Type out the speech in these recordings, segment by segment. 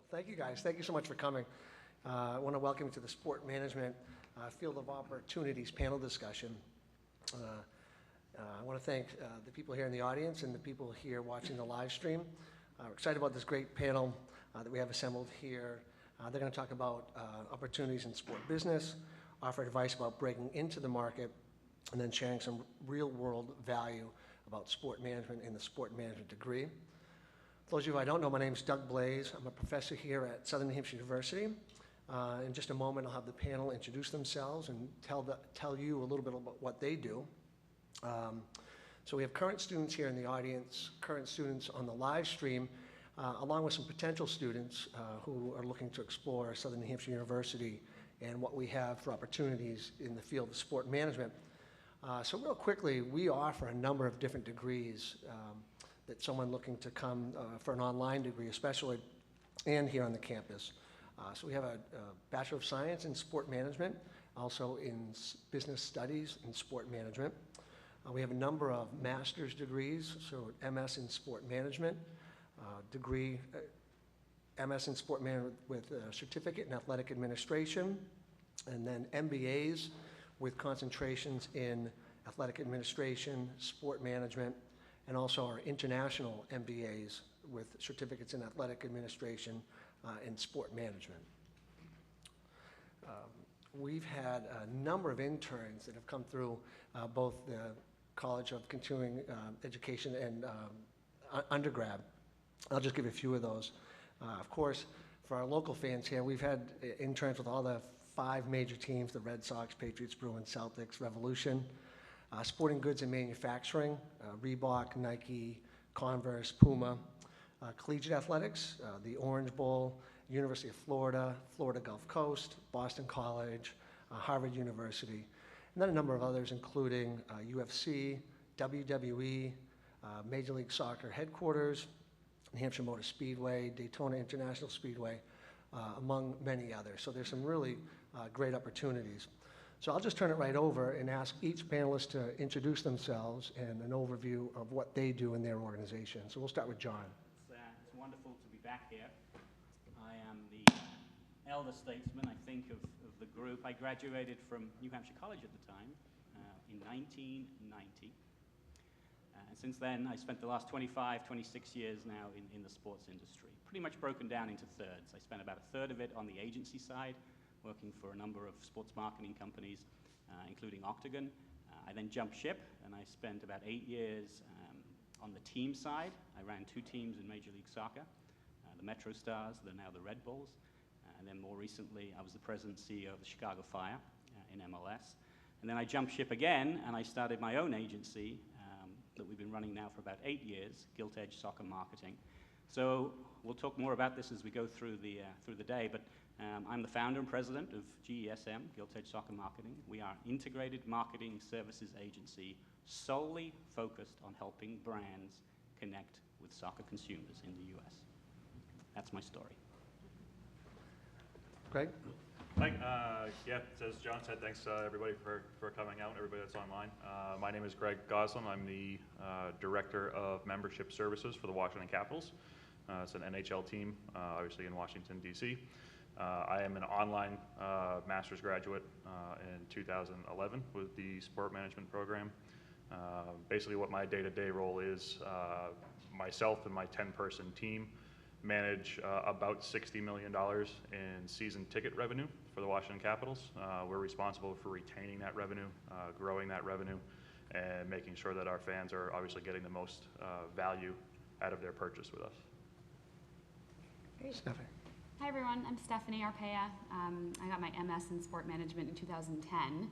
Thank you guys. Thank you so much for coming. I want to welcome you to the Sport Management Field of Opportunities panel discussion. I want to thank the people here in the audience and the people here watching the live stream. We're excited about this great panel that we have assembled here. They're going to talk about opportunities in sport business, offer advice about breaking into the market, and then sharing some real-world value about sport management and the sport management degree. For those of you who I don't know, my name is Doug Blaze. I'm a professor here at Southern New Hampshire University. In just a moment, I'll have the panel introduce themselves and tell you a little bit about what they do. So we have current students here in the audience, current students on the live stream, along with some potential students who are looking to explore Southern New Hampshire University and what we have for opportunities in the field of sport management. So real quickly, we offer a number of different degrees that someone looking to come for an online degree especially, and here on the campus. So we have a Bachelor of Science in Sport Management, also in Business Studies in Sport Management. We have a number of master's degrees, so MS in Sport Management, degree, MS in Sport Management with a certificate in Athletic Administration, and then MBAs with concentrations in Athletic Administration, Sport Management, and also our international MBAs with certificates in Athletic Administration and Sport Management. We've had a number of interns that have come through both the College of Continuing Education and undergrad. I'll just give a few of those. Of course, for our local fans here, we've had interns with all the 5 major teams, the Red Sox, Patriots, Bruins, Celtics, Revolution. Sporting goods and manufacturing, Reebok, Nike, Converse, Puma. Collegiate athletics, the Orange Bowl, University of Florida, Florida Gulf Coast, Boston College, Harvard University, and then a number of others including UFC, WWE, Major League Soccer headquarters, New Hampshire Motor Speedway, Daytona International Speedway, among many others. So there's some really great opportunities. So I'll just turn it right over and ask each panelist to introduce themselves and an overview of what they do in their organization. So we'll start with John. It's wonderful to be back here. I am the elder statesman, I think, of the group. I graduated from New Hampshire College at the time in 1990. And since then, I spent the last 25, 26 years now in the sports industry, pretty much broken down into thirds. I spent about a third of it on the agency side, working for a number of sports marketing companies, including Octagon. I then jumped ship, and I spent about 8 years on the team side. I ran 2 teams in Major League Soccer, the Metro Stars, they're now the Red Bulls. And then more recently, I was the president and CEO of the Chicago Fire in MLS. And then I jumped ship again, and I started my own agency that we've been running now for about 8 years, Gilt Edge Soccer Marketing. So we'll talk more about this as we go through the day, but I'm the founder and president of GESM, Gilt Edge Soccer Marketing. We are an integrated marketing services agency solely focused on helping brands connect with soccer consumers in the U.S. That's my story. Greg? Yeah, as John said, thanks everybody for coming out, everybody that's online. My name is Greg Goslin. I'm the Director of Membership Services for the Washington Capitals. It's an NHL team, obviously in Washington, D.C. I am an online master's graduate in 2011 with the sport management program. Basically what my day-to-day role is, myself and my 10-person team manage about $60 million in season ticket revenue for the Washington Capitals. We're responsible for retaining that revenue, growing that revenue, and making sure that our fans are obviously getting the most value out of their purchase with us. Stephanie. Hi everyone, I'm Stephanie Arpaia. I got my MS in Sport Management in 2010.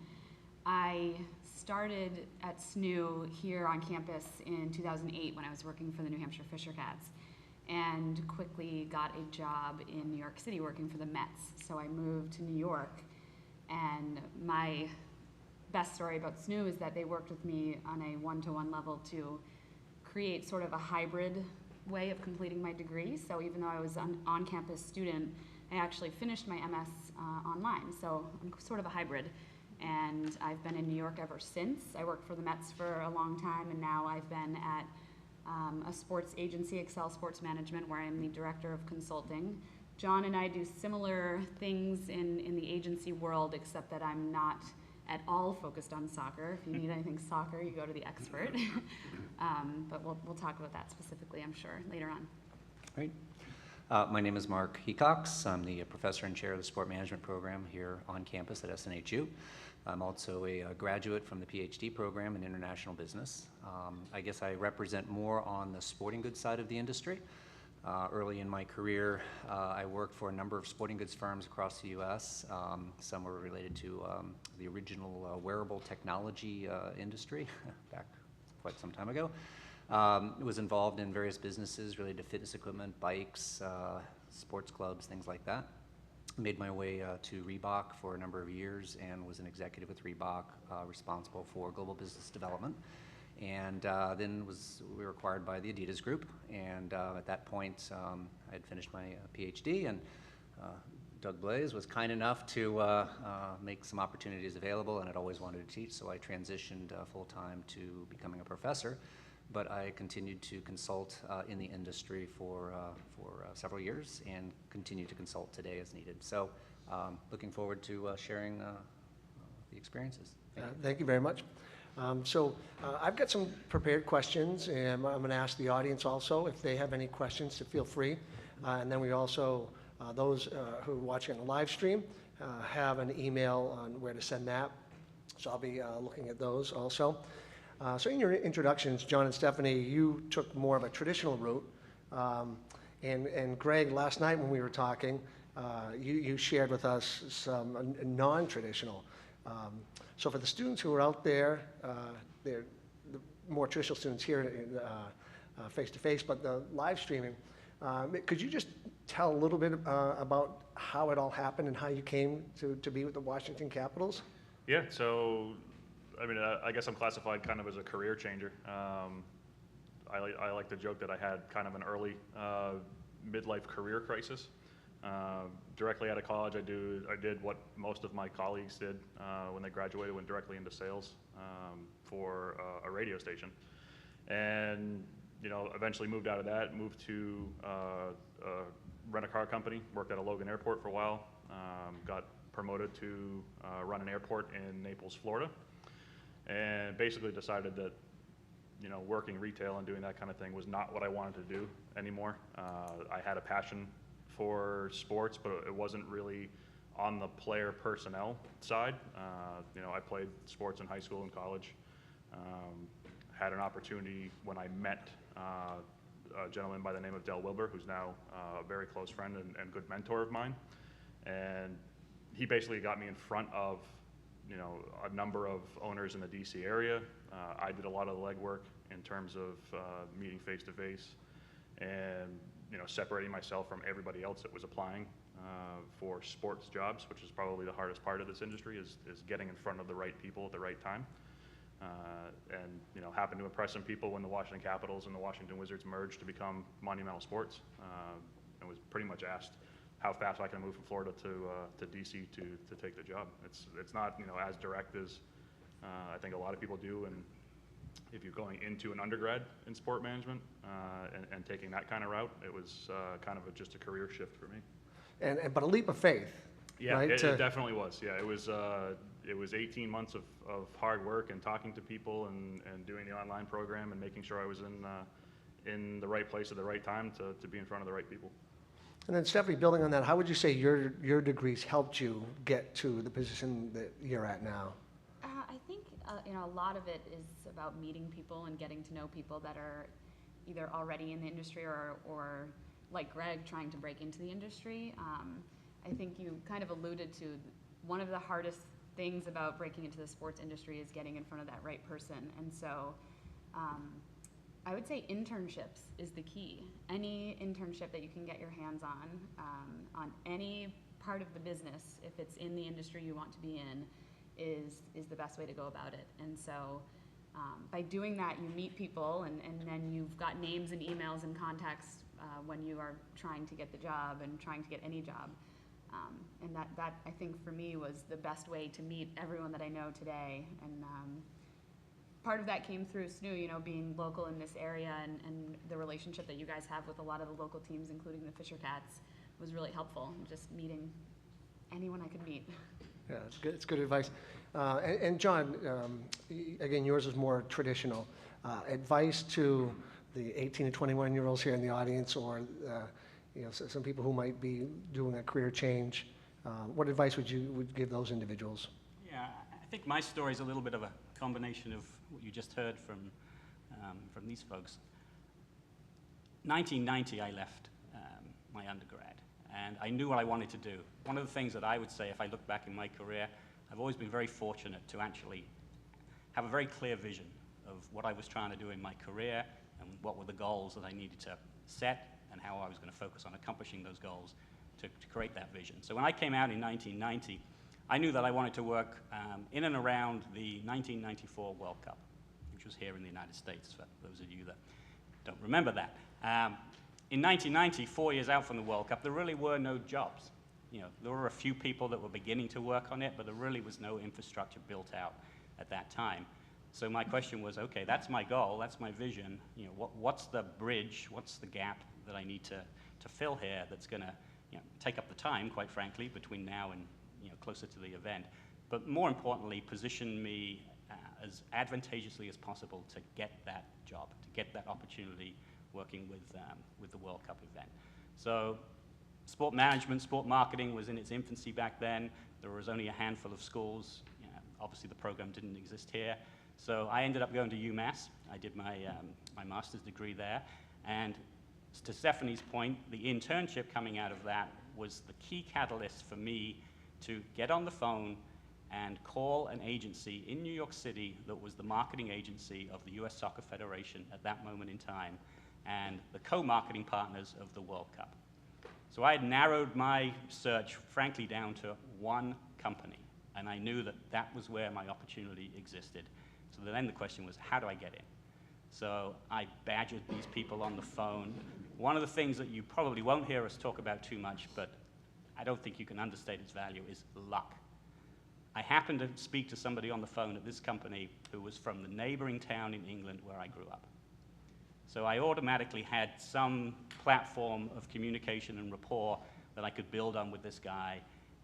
I started at SNU here on campus in 2008 when I was working for the New Hampshire Fisher Cats, and quickly got a job in New York City working for the Mets. So I moved to New York, and my best story about SNU is that they worked with me on a one-to-one level to create sort of a hybrid way of completing my degree. So even though I was an on-campus student, I actually finished my MS online. So I'm sort of a hybrid. And I've been in New York ever since. I worked for the Mets for a long time, and now I've been at a sports agency, Excel Sports Management, where I'm the director of consulting John and I do similar things in the agency world, except that I'm not at all focused on soccer. If you need anything soccer, you go to the expert. But we'll talk about that specifically, I'm sure, later on. Great. My name is Mark Hecox. I'm the professor and chair of the sport management program here on campus at SNHU. I'm also a graduate from the PhD program in international business. I guess I represent more on the sporting goods side of the industry. Early in my career, I worked for a number of sporting goods firms across the U.S. Some were related to the original wearable technology industry back quite some time ago. Was involved in various businesses related to fitness equipment, bikes, sports clubs, things like that. Made my way to Reebok for a number of years and was an executive with Reebok, responsible for global business development. And then we were acquired by the Adidas Group, and at that point I had finished my PhD, and Doug Blaze was kind enough to make some opportunities available, and I'd always wanted to teach, so I transitioned full-time to becoming a professor. But I continued to consult in the industry for several years and continue to consult today as needed. So looking forward to sharing the experiences. Thank you very much. I've got some prepared questions, and I'm going to ask the audience also if they have any questions to feel free. And then we also, those who are watching on the live stream, have an email on where to send that. So I'll be looking at those also. So in your introductions, John and Stephanie, you took more of a traditional route. And Greg, last night when we were talking, you shared with us some non-traditional. So for the students who are out there, they're the more traditional students here face-to-face, but the live streaming, could you just tell a little bit about how it all happened and how you came to be with the Washington Capitals? Yeah, so I mean, I guess I'm classified kind of as a career changer. I like to joke that I had kind of an early midlife career crisis. Directly out of college, I did what most of my colleagues did when they graduated, went directly into sales for a radio station. And, you know, eventually moved out of that, moved to rent a car company, worked at a Logan Airport for a while, got promoted to run an airport in Naples, Florida, and basically decided that, you know, working retail and doing that kind of thing was not what I wanted to do anymore. I had a passion for sports, but it wasn't really on the player personnel side. You know, I played sports in high school and college. Had an opportunity when I met a gentleman by the name of Del Wilbur, who's now a very close friend and good mentor of mine. And he basically got me in front of, you know, a number of owners in the DC area. I did a lot of the legwork in terms of meeting face-to-face and, you know, separating myself from everybody else that was applying for sports jobs, which is probably the hardest part of this industry, is getting in front of the right people at the right time. And, you know, happened to impress some people when the Washington Capitals and the Washington Wizards merged to become Monumental Sports. And was pretty much asked how fast I can move from Florida to DC to take the job. It's not, you know, as direct as I think a lot of people do. And if you're going into an undergrad in sport management and taking that kind of route, it was kind of just a career shift for me. But a leap of faith. Yeah, right? it definitely was. Yeah, it was 18 months of hard work and talking to people and doing the online program and making sure I was in the right place at the right time to be in front of the right people. And then Stephanie, building on that, how would you say your degrees helped you get to the position that you're at now? I think you know, a lot of it is about meeting people and getting to know people that are either already in the industry or like Greg, trying to break into the industry. I think you kind of alluded to one of the hardest things about breaking into the sports industry is getting in front of that right person. And so I would say internships is the key. Any internship that you can get your hands on any part of the business, if it's in the industry you want to be in, is the best way to go about it. And so by doing that, you meet people, and then you've got names and emails and contacts when you are trying to get the job and trying to get any job. And that I think for me was the best way to meet everyone that I know today. And part of that came through SNU, you know, being local in this area and the relationship that you guys have with a lot of the local teams, including the Fisher Cats. was really helpful, just meeting anyone I could meet. Yeah, it's good, it's good advice. And John, again, yours is more traditional. Advice to the 18 to 21-year-olds here in the audience, or some people who might be doing a career change. What advice would you give those individuals? Yeah, I think my story is a little bit of a combination of what you just heard from these folks. 1990, I left my undergrad, and I knew what I wanted to do. One of the things that I would say, if I look back in my career, I've always been very fortunate to actually have a very clear vision of what I was trying to do in my career and what were the goals that I needed to set and how I was going to focus on accomplishing those goals to create that vision. So when I came out in 1990, I knew that I wanted to work in and around the 1994 World Cup, which was here in the United States, for those of you that don't remember that. In 1990, 4 years out from the World Cup, there really were no jobs. There were a few people that were beginning to work on it, but there really was no infrastructure built out at that time. So my question was, okay, that's my goal, that's my vision. What's the bridge, what's the gap that I need to fill here that's going to take up the time, quite frankly, between now and closer to the event, but more importantly, position me as advantageously as possible to get that job, to get that opportunity working with the World Cup event. So sport management, sport marketing was in its infancy back then. There was only a handful of schools. Obviously the program didn't exist here. So I ended up going to UMass. I did my master's degree there. And to Stephanie's point, the internship coming out of that was the key catalyst for me to get on the phone and call an agency in New York City that was the marketing agency of the US Soccer Federation at that moment in time and the co-marketing partners of the World Cup. So I had narrowed my search, frankly, down to one company, and I knew that that was where my opportunity existed. So then the question was, how do I get in? So I badgered these people on the phone. One of the things that you probably won't hear us talk about too much, but I don't think you can understate its value, is luck. I happened to speak to somebody on the phone at this company who was from the neighboring town in England where I grew up. So I automatically had some platform of communication and rapport that I could build on with this guy,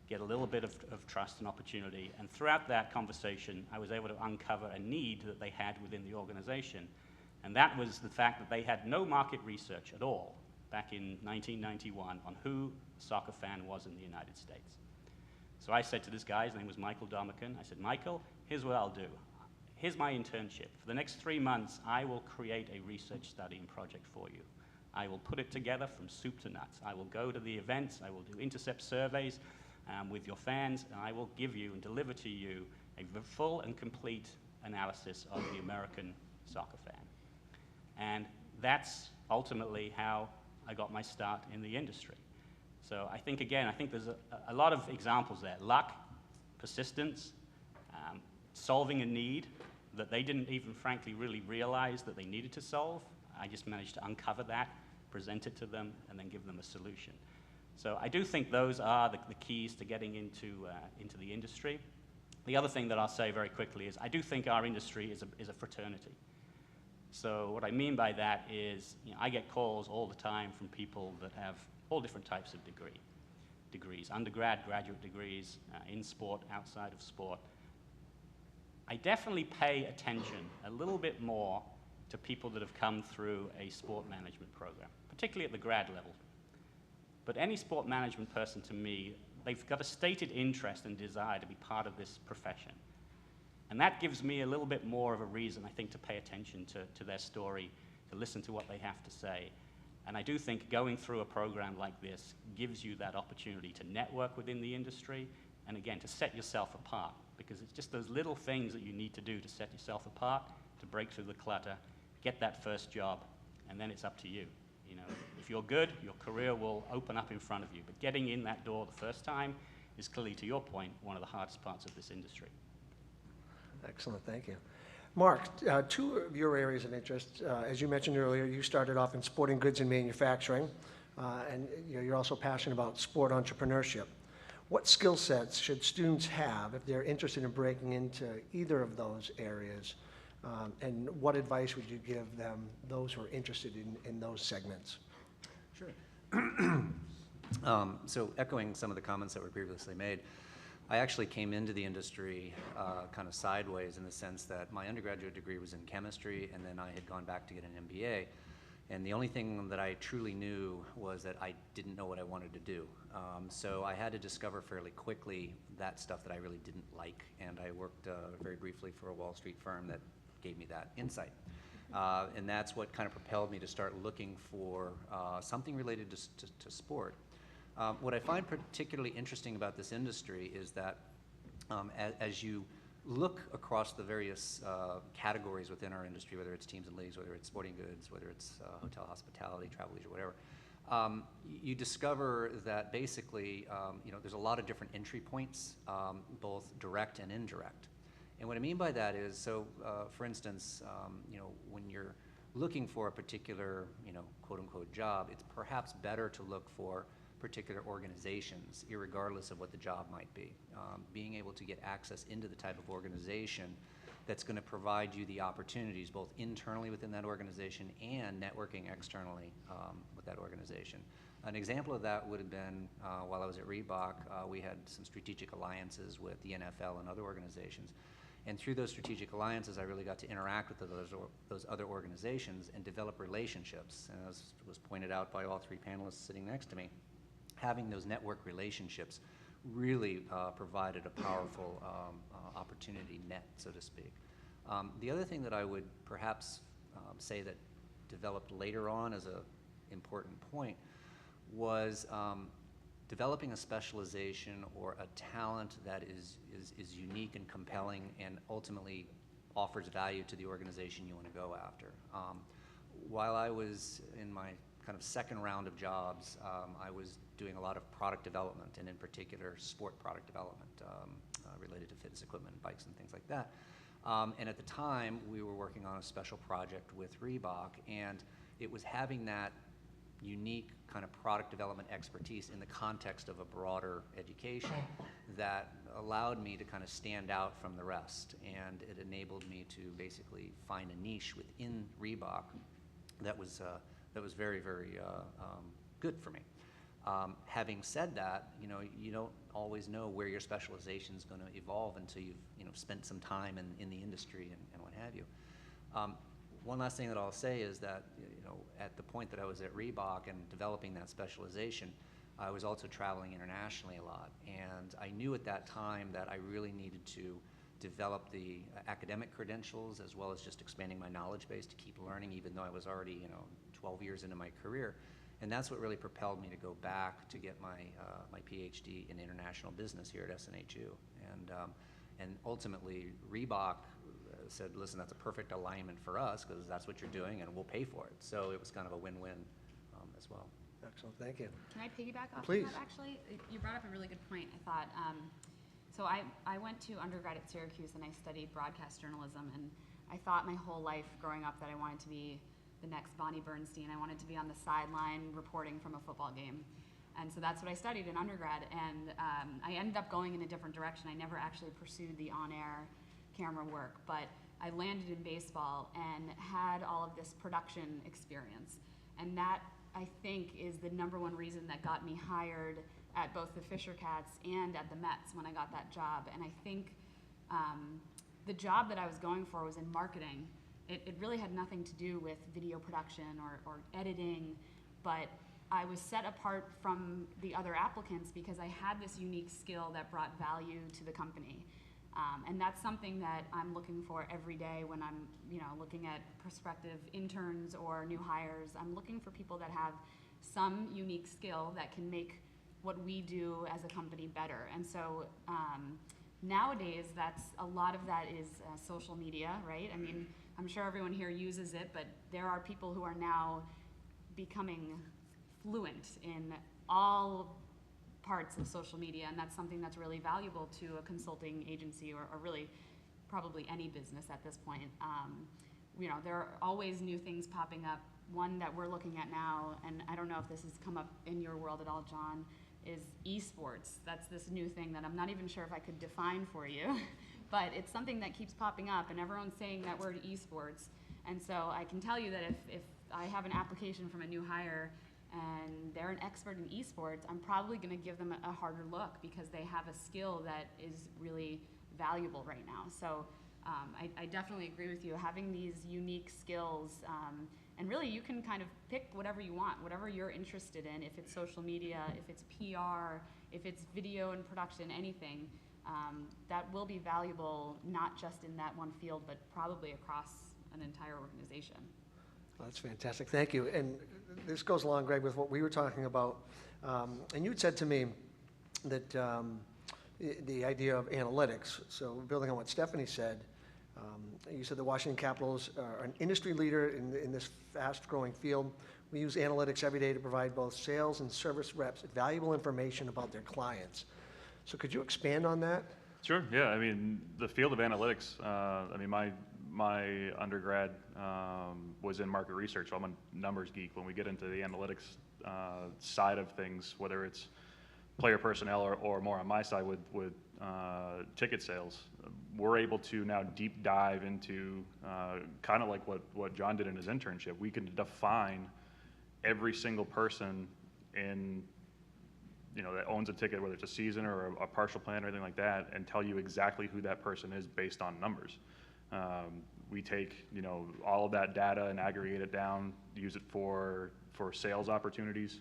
get a little bit of trust and opportunity. And throughout that conversation, I was able to uncover a need that they had within the organization. And that was the fact that they had no market research at all back in 1991 on who a soccer fan was in the United States. So I said to this guy, his name was Michael Domican, I said, Michael, here's what I'll do. Here's my internship. For the next 3 months, I will create a research study and project for you. I will put it together from soup to nuts. I will go to the events, I will do intercept surveys with your fans, and I will give you and deliver to you a full and complete analysis of the American soccer fan. And that's ultimately how I got my start in the industry. So I think there's a lot of examples there. Luck, persistence, solving a need that they didn't even frankly really realize that they needed to solve. I just managed to uncover that, present it to them, and then give them a solution. So I do think those are the keys to getting into the industry. The other thing that I'll say very quickly is I do think our industry is a fraternity. So what I mean by that is, I get calls all the time from people that have all different types of degrees, undergrad, graduate degrees, in sport, outside of sport. I definitely pay attention a little bit more to people that have come through a sport management program, particularly at the grad level. But any sport management person, to me, they've got a stated interest and desire to be part of this profession. And that gives me a little bit more of a reason, I think, to pay attention to their story, to listen to what they have to say. And I do think going through a program like this gives you that opportunity to network within the industry and, again, to set yourself apart, because it's just those little things that you need to do to set yourself apart, to break through the clutter, get that first job, and then it's up to you. If you're good, your career will open up in front of you. But getting in that door the first time is clearly, to your point, one of the hardest parts of this industry. Excellent, thank you. Mark, two of your areas of interest, as you mentioned earlier, you started off in sporting goods and manufacturing, and you're also passionate about sport entrepreneurship. What skill sets should students have if they're interested in breaking into either of those areas, and what advice would you give them, those who are interested in those segments? Sure. So echoing some of the comments that were previously made, I actually came into the industry kind of sideways in the sense that my undergraduate degree was in chemistry, and then I had gone back to get an MBA. And the only thing that I truly knew was that I didn't know what I wanted to do. So I had to discover fairly quickly that stuff that I really didn't like. And I worked very briefly for a Wall Street firm that gave me that insight. And that's what kind of propelled me to start looking for something related to sport. What I find particularly interesting about this industry is that as you look across the various categories within our industry, whether it's teams and leagues, whether it's sporting goods, whether it's hotel hospitality, travel leisure, whatever, you discover that basically, there's a lot of different entry points, both direct and indirect. And what I mean by that is, so for instance, when you're looking for a particular, quote-unquote job, it's perhaps better to look for particular organizations, irregardless of what the job might be. Being able to get access into the type of organization that's going to provide you the opportunities both internally within that organization and networking externally with that organization. An example of that would have been while I was at Reebok, we had some strategic alliances with the NFL and other organizations. And through those strategic alliances, I really got to interact with those other organizations and develop relationships. And as was pointed out by all three panelists sitting next to me, having those network relationships really provided a powerful opportunity net, so to speak. The other thing that I would perhaps say that developed later on as an important point was developing a specialization or a talent that is unique and compelling and ultimately offers value to the organization you want to go after. While I was in my kind of second round of jobs, I was doing a lot of product development, and in particular sport product development related to fitness equipment, bikes and things like that. And at the time, we were working on a special project with Reebok, and it was having that unique kind of product development expertise in the context of a broader education that allowed me to kind of stand out from the rest, and it enabled me to basically find a niche within Reebok that was very, very good for me. Having said that, you don't always know where your specialization is going to evolve until you've spent some time in the industry and what have you. One last thing that I'll say is that at the point that I was at Reebok and developing that specialization, I was also traveling internationally a lot, and I knew at that time that I really needed to develop the academic credentials as well as just expanding my knowledge base to keep learning, even though I was already 12 years into my career. And that's what really propelled me to go back to get my PhD in international business here at SNHU. And ultimately, Reebok said, listen, that's a perfect alignment for us because that's what you're doing and we'll pay for it. So it was kind of a win-win as well. Excellent, thank you. Can I piggyback off Please. of that, actually? You brought up a really good point, I thought. So I went to undergrad at Syracuse and I studied broadcast journalism, and I thought my whole life growing up that I wanted to be the next Bonnie Bernstein. I wanted to be on the sideline reporting from a football game. And so that's what I studied in undergrad, and I ended up going in a different direction. I never actually pursued the on-air camera work, but I landed in baseball and had all of this production experience. And that, I think, is the #1 reason that got me hired at both the Fisher Cats and at the Mets when I got that job. And I think the job that I was going for was in marketing. It really had nothing to do with video production or editing, but I was set apart from the other applicants because I had this unique skill that brought value to the company. And that's something that I'm looking for every day when I'm looking at prospective interns or new hires. I'm looking for people that have some unique skill that can make what we do as a company better. And so nowadays, a lot of that is social media, right? I mean, I'm sure everyone here uses it, but there are people who are now becoming fluent in all parts of social media, and that's something that's really valuable to a consulting agency or really probably any business at this point. There are always new things popping up. One that we're looking at now, and I don't know if this has come up in your world at all, John, is esports. That's this new thing that I'm not even sure if I could define for you, but it's something that keeps popping up, and everyone's saying that word esports. And so I can tell you that if I have an application from a new hire, and they're an expert in esports, I'm probably going to give them a harder look because they have a skill that is really valuable right now. So I definitely agree with you. Having these unique skills, and really you can kind of pick whatever you want, whatever you're interested in, if it's social media, if it's PR, if it's video and production, anything, that will be valuable not just in that one field, but probably across an entire organization. Well, that's fantastic. Thank you. And this goes along, Greg, with what we were talking about. And you had said to me that the idea of analytics, so building on what Stephanie said, you said the Washington Capitals are an industry leader in this fast-growing field. We use analytics every day to provide both sales and service reps valuable information about their clients. So could you expand on that? Sure. Yeah. I mean, the field of analytics. I mean, my undergrad was in market research. So I'm a numbers geek. When we get into the analytics side of things, whether it's player personnel or more on my side with ticket sales, we're able to now deep dive into kind of like what John did in his internship. We can define every single person in, that owns a ticket, whether it's a season or a partial plan or anything like that, and tell you exactly who that person is based on numbers. We take, all of that data and aggregate it down, use it for sales opportunities.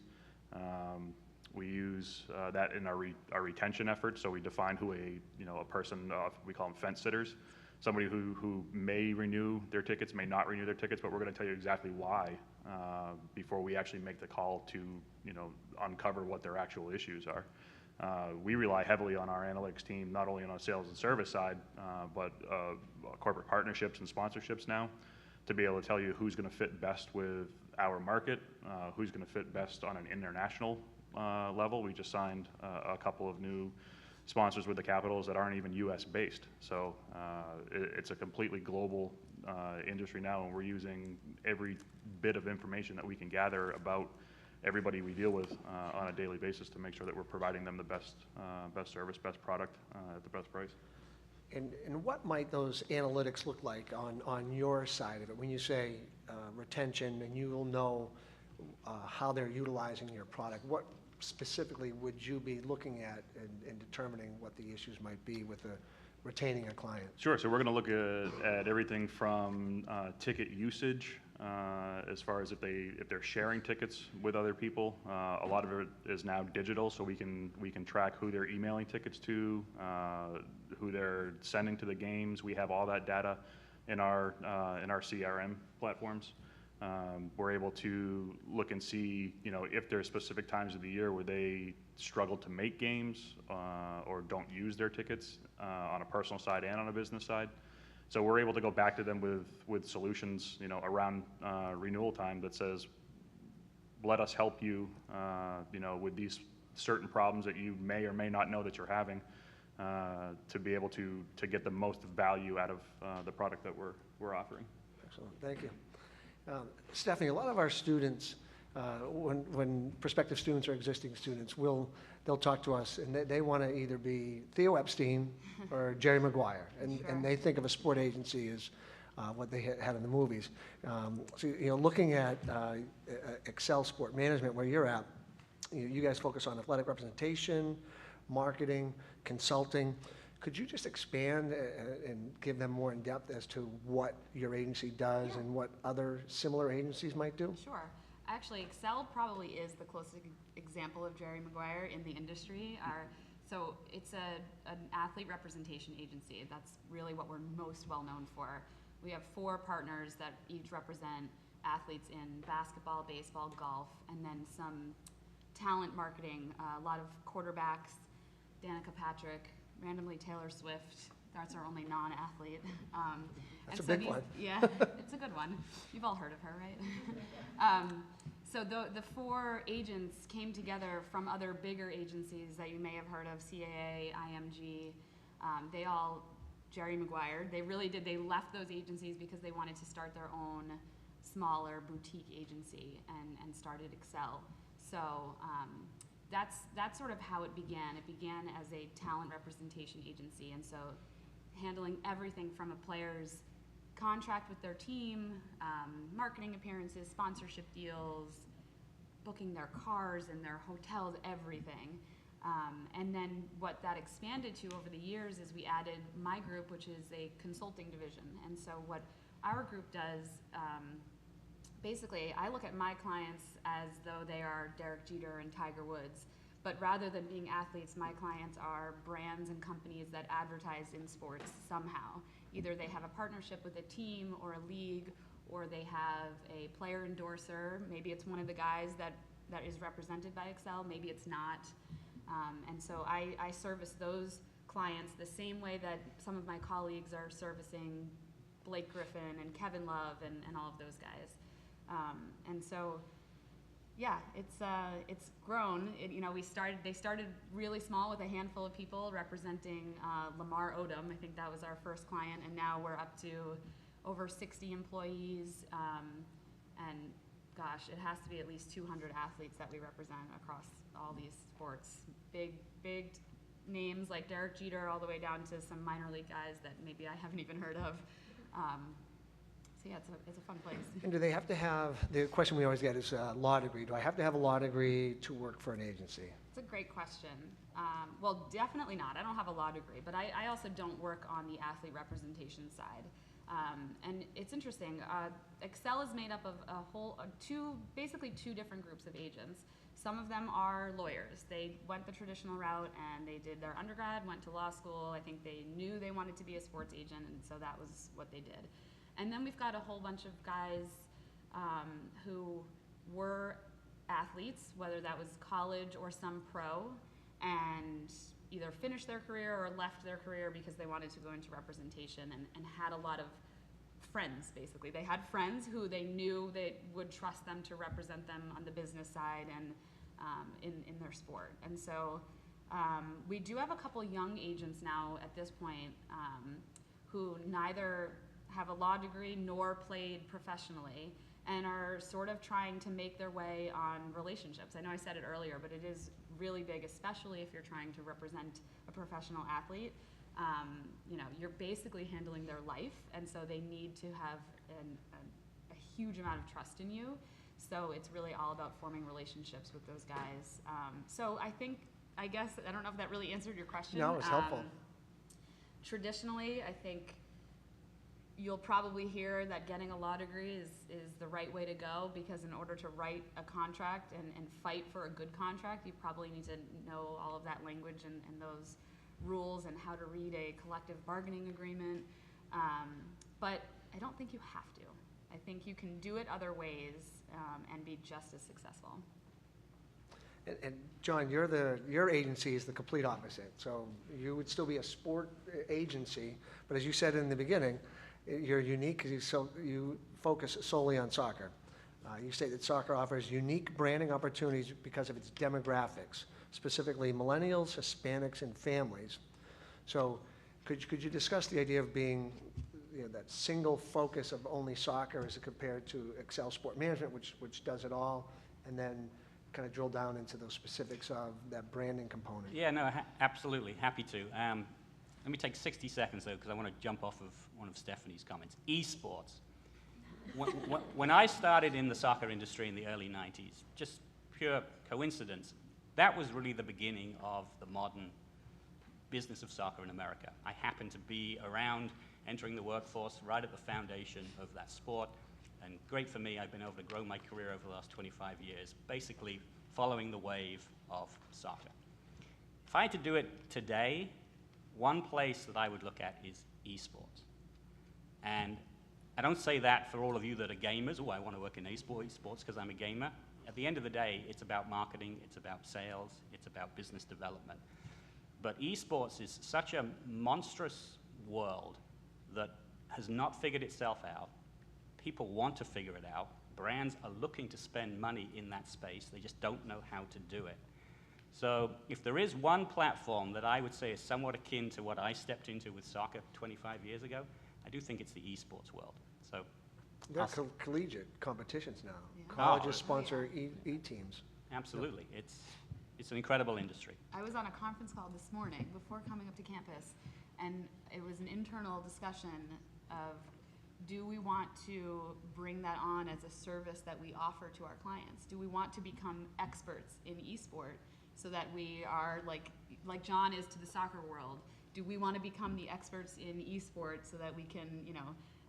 We use that in our retention efforts. So we define who a person, we call them fence sitters, somebody who may renew their tickets, may not renew their tickets, but we're going to tell you exactly why before we actually make the call to, uncover what their actual issues are. We rely heavily on our analytics team, not only on our sales and service side, but corporate partnerships and sponsorships now, to be able to tell you who's going to fit best with our market, who's going to fit best on an international level. We just signed a couple of new sponsors with the Capitals that aren't even U.S. based. So it's a completely global industry now, and we're using every bit of information that we can gather about everybody we deal with on a daily basis to make sure that we're providing them the best service, best product at the best price. And what might those analytics look like on your side of it? When you say retention, and you will know how they're utilizing your product, what specifically would you be looking at in determining what the issues might be with retaining a client? Sure. So we're going to look at everything from ticket usage, as far as if they're sharing tickets with other people. A lot of it is now digital, so we can track who they're emailing tickets to, who they're sending to the games. We have all that data in our CRM platforms. We're able to look and see, if there's specific times of the year where they struggle to make games or don't use their tickets on a personal side and on a business side. So we're able to go back to them with solutions, around renewal time that says, let us help you, with these certain problems that you may or may not know that you're having, to be able to get the most value out of the product that we're offering. Excellent. Thank you. Stephanie, a lot of our students, when prospective students or existing students, they'll talk to us, and they want to either be Theo Epstein or Jerry Maguire, and, Sure. and they think of a sport agency as what they had in the movies. So, looking at Excel Sport Management, where you're at, you guys focus on athletic representation, marketing, consulting. Could you just expand and give them more in depth as to what your agency does and what other similar agencies might do? Sure. Actually, Excel probably is the closest example of Jerry Maguire in the industry. So it's an athlete representation agency. That's really what we're most well known for. We have 4 partners that each represent athletes in basketball, baseball, golf, and then some talent marketing, a lot of quarterbacks, Danica Patrick, randomly Taylor Swift. That's our only non-athlete. That's a big one. Yeah, it's a good one. You've all heard of her, right? So the 4 agents came together from other bigger agencies that you may have heard of, CAA, IMG. They all, Jerry Maguire, they left those agencies because they wanted to start their own smaller boutique agency and started Excel. So that's sort of how it began. It began as a talent representation agency, and so handling everything from a player's contract with their team, marketing appearances, sponsorship deals, booking their cars and their hotels, everything. And then what that expanded to over the years is we added my group, which is a consulting division. And so what our group does, basically, I look at my clients as though they are Derek Jeter and Tiger Woods. But rather than being athletes, my clients are brands and companies that advertise in sports somehow. Either they have a partnership with a team or a league, or they have a player endorser. Maybe it's one of the guys that is represented by Excel, maybe it's not. And so I service those clients the same way that some of my colleagues are servicing Blake Griffin and Kevin Love and all of those guys. And so, yeah, it's grown. They started really small with a handful of people representing Lamar Odom. I think that was our first client, and now we're up to over 60 employees. And gosh, it has to be at least 200 athletes that we represent across all these sports. Big names like Derek Jeter, all the way down to some minor league guys that maybe I haven't even heard of. So yeah, it's a fun place. And do they have to have, the question we always get is law degree. Do I have to have a law degree to work for an agency? It's a great question. Well, definitely not. I don't have a law degree, but I also don't work on the athlete representation side. And it's interesting. Excel is made up of basically two different groups of agents. Some of them are lawyers. They went the traditional route and they did their undergrad, went to law school. I think they knew they wanted to be a sports agent, and so that was what they did. And then we've got a whole bunch of guys who were athletes, whether that was college or some pro, and either finished their career or left their career because they wanted to go into representation and had a lot of friends, basically. They had friends who they knew they would trust them to represent them on the business side and in their sport. And so we do have a couple young agents now at this point who neither have a law degree nor played professionally and are sort of trying to make their way on relationships. I know I said it earlier, but it is really big, especially if you're trying to represent a professional athlete. You're basically handling their life, and so they need to have a huge amount of trust in you. So it's really all about forming relationships with those guys. So I don't know if that really answered your question. No, it was helpful. Traditionally, I think you'll probably hear that getting a law degree is the right way to go, because in order to write a contract and fight for a good contract, you probably need to know all of that language and those rules and how to read a collective bargaining agreement. But I don't think you have to. I think you can do it other ways and be just as successful. And John, your agency is the complete opposite. So you would still be a sport agency, but as you said in the beginning, you're unique because you focus solely on soccer. You say that soccer offers unique branding opportunities because of its demographics, specifically millennials, Hispanics, and families. So could you discuss the idea of being that single focus of only soccer as compared to Excel Sport Management, which does it all, and then kind of drill down into those specifics of that branding component? Yeah, no, absolutely, happy to. Let me take 60 seconds, though, because I want to jump off of one of Stephanie's comments. Esports. When I started in the soccer industry in the early 90s, just pure coincidence, that was really the beginning of the modern business of soccer in America. I happened to be around entering the workforce right at the foundation of that sport, and great for me, I've been able to grow my career over the last 25 years, basically following the wave of soccer. If I had to do it today, one place that I would look at is esports. And I don't say that for all of you that are gamers, I want to work in esports because I'm a gamer. At the end of the day, it's about marketing, it's about sales, it's about business development. But esports is such a monstrous world that has not figured itself out. People want to figure it out. Brands are looking to spend money in that space. They just don't know how to do it. So if there is one platform that I would say is somewhat akin to what I stepped into with soccer 25 years ago, I do think it's the esports world. So There are collegiate competitions now. Yeah. Colleges sponsor e-teams. absolutely, it's an incredible industry. I was on a conference call this morning before coming up to campus, and it was an internal discussion of do we want to bring that on as a service that we offer to our clients? Do we want to become experts in esport so that we are like John is to the soccer world? Do we want to become the experts in esport so that we can,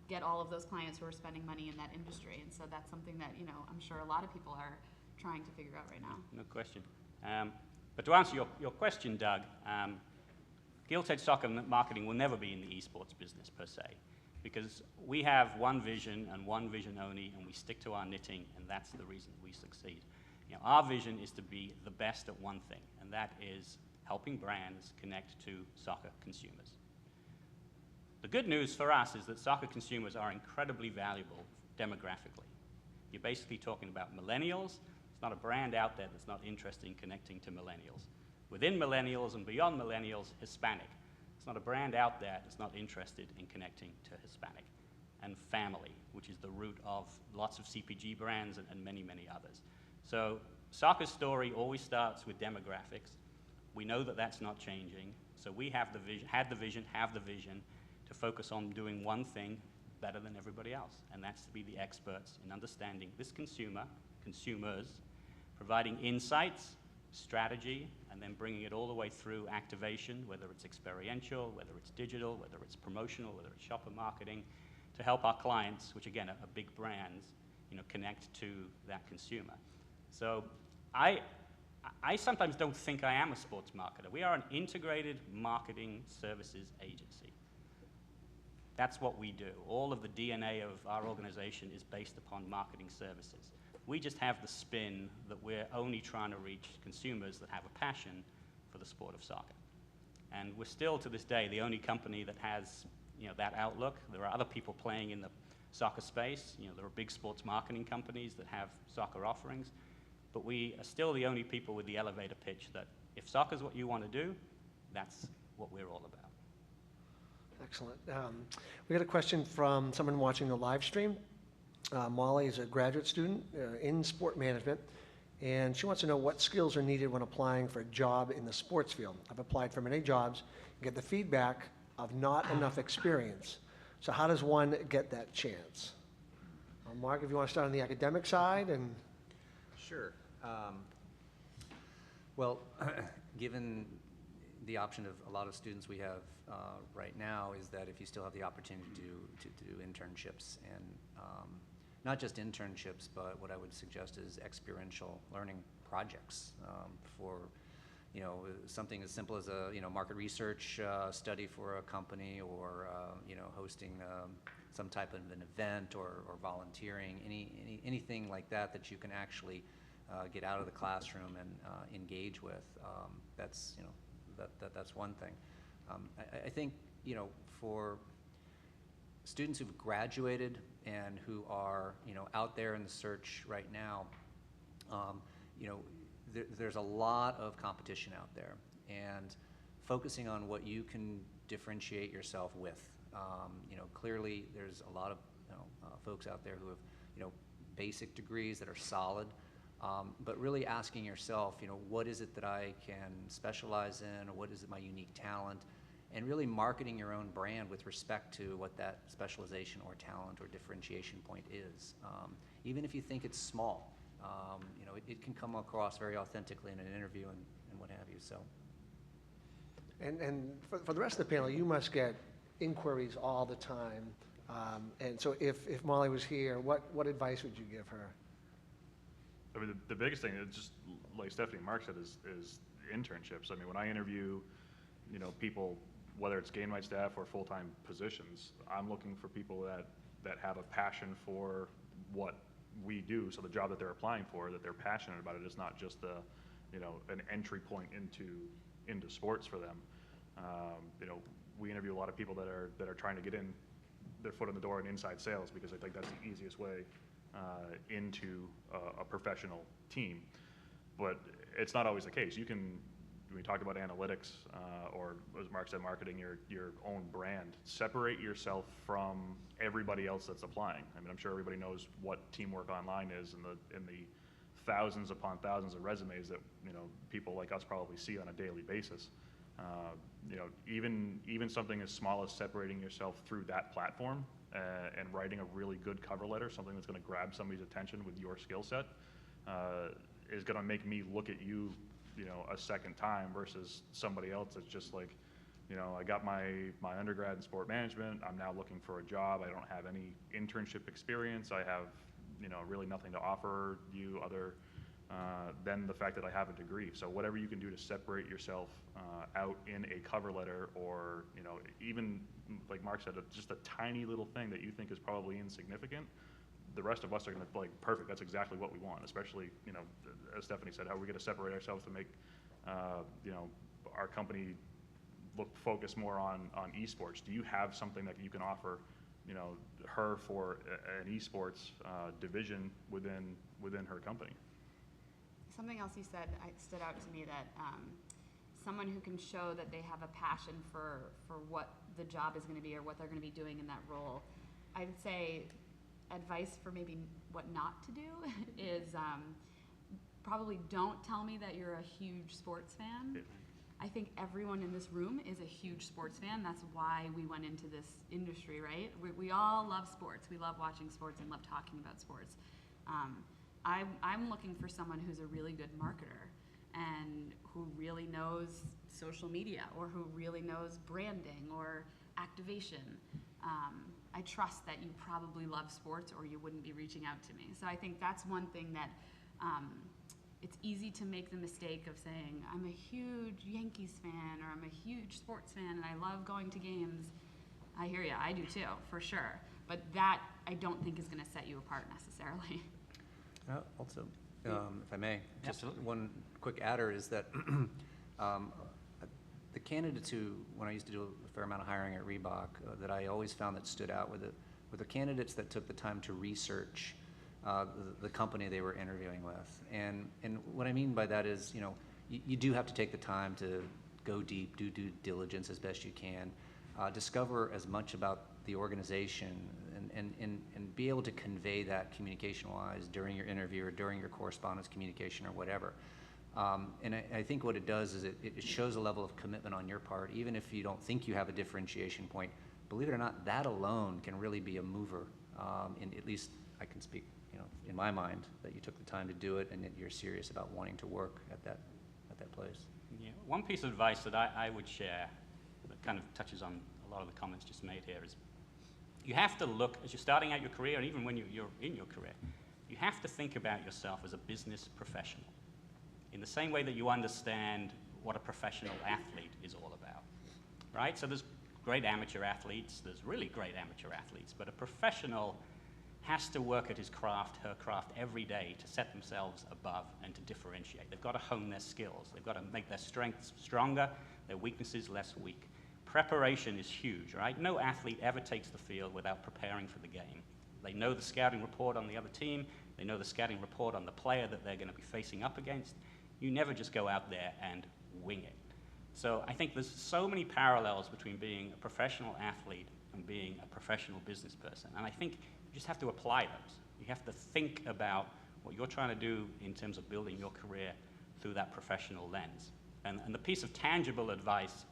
get all of those clients who are spending money in that industry? And so that's something that, I'm sure a lot of people are trying to figure out right now. No question. But to answer your question, Doug, Gilt Edge Soccer Marketing will never be in the esports business per se, because we have one vision and one vision only, and we stick to our knitting, and that's the reason we succeed. Our vision is to be the best at one thing, and that is helping brands connect to soccer consumers. The good news for us is that soccer consumers are incredibly valuable demographically. You're basically talking about millennials. There's not a brand out there that's not interested in connecting to millennials. Within millennials and beyond millennials, Hispanic. There's not a brand out there that's not interested in connecting to Hispanic. And family, which is the root of lots of CPG brands and many, many others. So soccer's story always starts with demographics. We know that that's not changing. So we have the vision, have the vision to focus on doing one thing better than everybody else. And that's to be the experts in understanding this consumers, providing insights, strategy, and then bringing it all the way through activation, whether it's experiential, whether it's digital, whether it's promotional, whether it's shopper marketing, to help our clients, which again are big brands, connect to that consumer. So I sometimes don't think I am a sports marketer. We are an integrated marketing services agency. That's what we do. All of the DNA of our organization is based upon marketing services. We just have the spin that we're only trying to reach consumers that have a passion for the sport of soccer. And we're still, to this day, the only company that has that outlook. There are other people playing in the soccer space. There are big sports marketing companies that have soccer offerings. But we are still the only people with the elevator pitch that if soccer's what you want to do, that's what we're all about. Excellent. We got a question from someone watching the live stream. Molly is a graduate student in sport management, and she wants to know what skills are needed when applying for a job in the sports field. I've applied for many jobs and get the feedback of not enough experience. So how does one get that chance? Mark, if you want to start on the academic side. And Sure. Well, given the option of a lot of students we have right now is that if you still have the opportunity to do internships, and not just internships, but what I would suggest is experiential learning projects for something as simple as a market research study for a company, or hosting some type of an event, or volunteering, anything like that that you can actually get out of the classroom and engage with. That's that's one thing. I think for students who've graduated and who are out there in the search right now, there's a lot of competition out there, and focusing on what you can differentiate yourself with. Clearly there's a lot of folks out there who have basic degrees that are solid, but really asking yourself, what is it that I can specialize in, or what is my unique talent, and really marketing your own brand with respect to what that specialization or talent or differentiation point is. Even if you think it's small, it can come across very authentically in an interview and what have you. So. And for the rest of the panel, you must get inquiries all the time. And so if Molly was here, what advice would you give her? I mean, the biggest thing is just like Stephanie and Mark said is internships. I mean, when I interview, people, whether it's game night staff or full-time positions, I'm looking for people that have a passion for what we do. So the job that they're applying for, that they're passionate about it. It's not just an entry point into sports for them. We interview a lot of people that are trying to get their foot in the door in inside sales, because I think that's the easiest way into a professional team. But it's not always the case. When we talk about analytics, or as Mark said, marketing your own brand, separate yourself from everybody else that's applying. I mean, I'm sure everybody knows what Teamwork Online is, in the thousands upon thousands of resumes that people like us probably see on a daily basis. Even something as small as separating yourself through that platform and writing a really good cover letter, something that's going to grab somebody's attention with your skill set, is going to make me look at you, a second time versus somebody else that's just like, I got my undergrad in sport management. I'm now looking for a job. I don't have any internship experience. I have, really nothing to offer you other than the fact that I have a degree. So whatever you can do to separate yourself out in a cover letter, or even like Mark said, just a tiny little thing that you think is probably insignificant, the rest of us are going to be like, perfect, that's exactly what we want. Especially, as Stephanie said, how are we going to separate ourselves to make our company focus more on esports? Do you have something that you can offer her for an esports division within her company? Something else you said stood out to me, that someone who can show that they have a passion for what the job is going to be or what they're going to be doing in that role. I would say advice for maybe what not to do is probably don't tell me that you're a huge sports fan. Yeah. I think everyone in this room is a huge sports fan. That's why we went into this industry, right? We all love sports. We love watching sports and love talking about sports. I'm looking for someone who's a really good marketer and who really knows social media, or who really knows branding or activation. I trust that you probably love sports, or you wouldn't be reaching out to me. So I think that's one thing that it's easy to make the mistake of saying, I'm a huge Yankees fan, or I'm a huge sports fan and I love going to games. I hear you, I do too, for sure. But that, I don't think is going to set you apart necessarily. Also, if I may, just Absolutely. one quick adder is that the candidates who, when I used to do a fair amount of hiring at Reebok, that I always found that stood out were the candidates that took the time to research the company they were interviewing with. And what I mean by that is, you do have to take the time to go deep, do due diligence as best you can, discover as much about the organization, and be able to convey that communication-wise during your interview or during your correspondence communication or whatever. And I think what it does is it shows a level of commitment on your part, even if you don't think you have a differentiation point. Believe it or not, that alone can really be a mover. At least I can speak, in my mind, that you took the time to do it and that you're serious about wanting to work at that place. Yeah. One piece of advice that I would share that kind of touches on a lot of the comments just made here is, you have to look, as you're starting out your career, and even when you're in your career, you have to think about yourself as a business professional, in the same way that you understand what a professional athlete is all about, right? So there's great amateur athletes, there's really great amateur athletes, but a professional has to work at his craft, her craft, every day to set themselves above and to differentiate. They've got to hone their skills. They've got to make their strengths stronger, their weaknesses less weak. Preparation is huge, right? No athlete ever takes the field without preparing for the game. They know the scouting report on the other team. They know the scouting report on the player that they're going to be facing up against. You never just go out there and wing it. So I think there's so many parallels between being a professional athlete and being a professional business person. And I think you just have to apply those. You have to think about what you're trying to do in terms of building your career through that professional lens. And the piece of tangible advice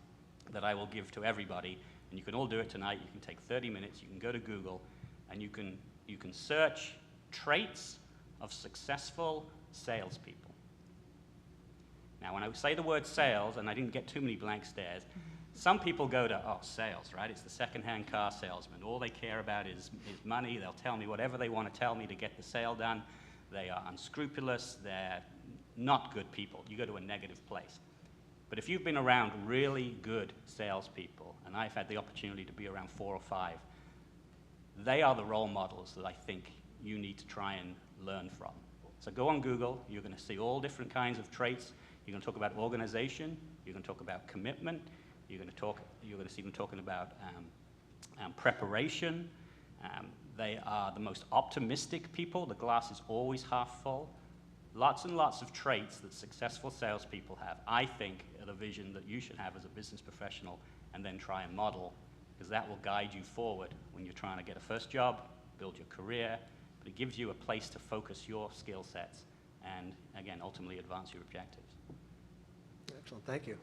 that I will give to everybody, and you can all do it tonight, you can take 30 minutes, you can go to Google, and you can search traits of successful salespeople. Now, when I say the word sales, and I didn't get too many blank stares, some people go to, oh, sales, right? It's the second-hand car salesman. All they care about is money. They'll tell me whatever they want to tell me to get the sale done. They are unscrupulous. They're not good people. You go to a negative place. But if you've been around really good salespeople, and I've had the opportunity to be around 4 or 5, they are the role models that I think you need to try and learn from. So go on Google. You're going to see all different kinds of traits. You're going to talk about organization. You're going to talk about commitment. You're going to see them talking about preparation. They are the most optimistic people. The glass is always half full. Lots and lots of traits that successful salespeople have, I think, are the vision that you should have as a business professional, and then try and model, because that will guide you forward when you're trying to get a first job, build your career, but it gives you a place to focus your skill sets and, again, ultimately advance your objectives. Excellent, thank you.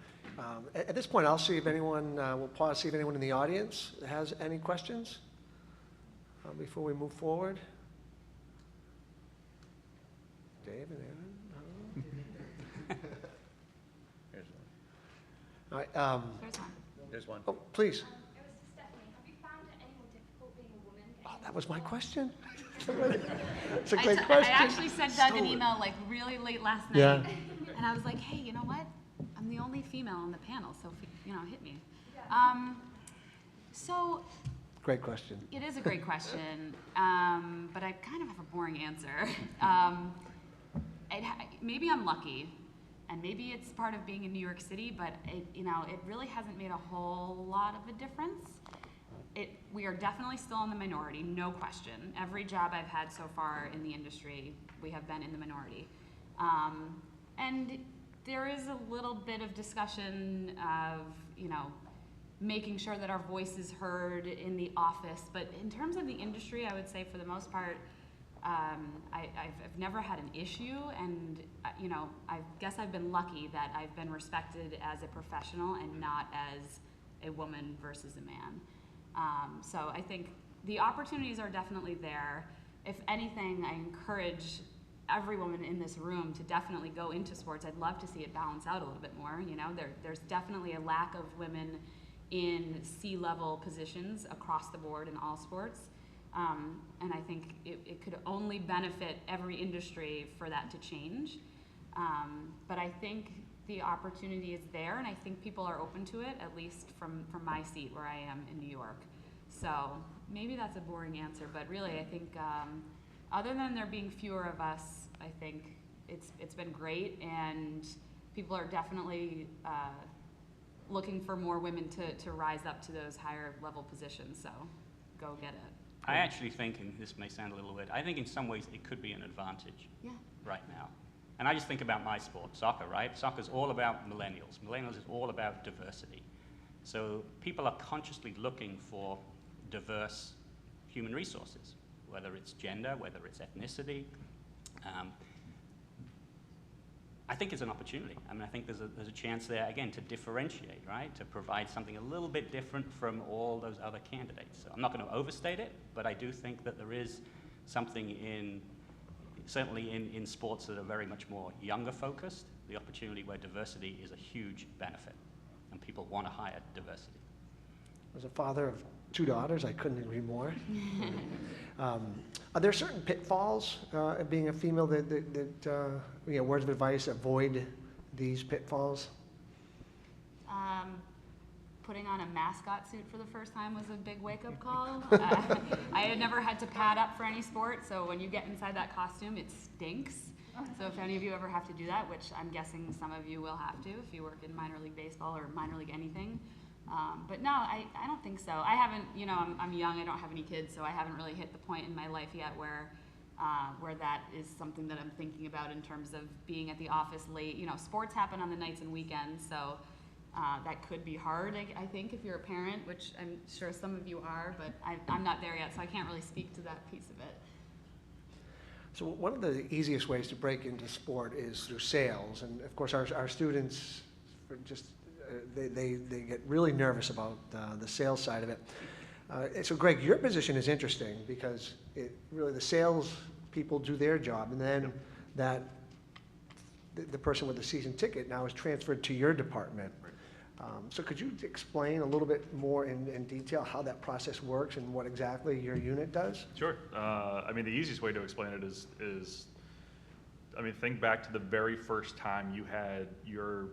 At this point, I'll see if anyone, we'll pause, see if anyone in the audience has any questions. before we move forward? Dave and Aaron? There's one. All right, There's one. There's one. oh, please. It was to Stephanie. Have you found it any more difficult being a woman? Oh, that was my question? It's a I great t- question. I actually sent Doug an Stole it. email like really late last night. Yeah. And I was like, hey, you know what? I'm the only female on the panel, so, hit me. So Great question. it is a great question, but I kind of have a boring answer. Maybe I'm lucky, and maybe it's part of being in New York City, but it really hasn't made a whole lot of a difference. We are definitely still in the minority, no question. Every job I've had so far in the industry, we have been in the minority. And there is a little bit of discussion of, making sure that our voice is heard in the office. But in terms of the industry, I would say for the most part, I've never had an issue, and I guess I've been lucky that I've been respected as a professional and not as a woman versus a man. So I think the opportunities are definitely there. If anything, I encourage every woman in this room to definitely go into sports. I'd love to see it balance out a little bit more. There's definitely a lack of women in C-level positions across the board in all sports. And I think it could only benefit every industry for that to change. But I think the opportunity is there, and I think people are open to it, at least from my seat where I am in New York. So maybe that's a boring answer, but really I think other than there being fewer of us, I think it's been great, and people are definitely looking for more women to rise up to those higher level positions, so go get it. I actually think, and this may sound a little weird, I think in some ways it could be an advantage Yeah. right now. And I just think about my sport, soccer, right? Soccer's all about millennials. Millennials is all about diversity. So people are consciously looking for diverse human resources, whether it's gender, whether it's ethnicity. I think it's an opportunity. I mean, I think there's a chance there, again, to differentiate, right? To provide something a little bit different from all those other candidates. So I'm not going to overstate it, but I do think that there is something certainly in sports that are very much more younger focused, the opportunity where diversity is a huge benefit, and people want to hire diversity. As a father of 2 daughters, I couldn't agree more. Are there certain pitfalls of being a female that words of advice, avoid these pitfalls? Putting on a mascot suit for the first time was a big wake-up call. I had never had to pad up for any sport, so when you get inside that costume, it stinks. So if any of you ever have to do that, which I'm guessing some of you will have to if you work in minor league baseball or minor league anything. But no, I don't think so. I haven't, I'm young, I don't have any kids, so I haven't really hit the point in my life yet where that is something that I'm thinking about in terms of being at the office late. Sports happen on the nights and weekends, so that could be hard, I think, if you're a parent, which I'm sure some of you are, but I'm not there yet, so I can't really speak to that piece of it. So one of the easiest ways to break into sport is through sales, and of course our students they get really nervous about the sales side of it. So Greg, your position is interesting because really the sales people do their job, and then the person with the season ticket now is transferred to your department. So could you explain a little bit more in detail how that process works and what exactly your unit does? Sure. I mean, the easiest way to explain it is, think back to the very first time you had your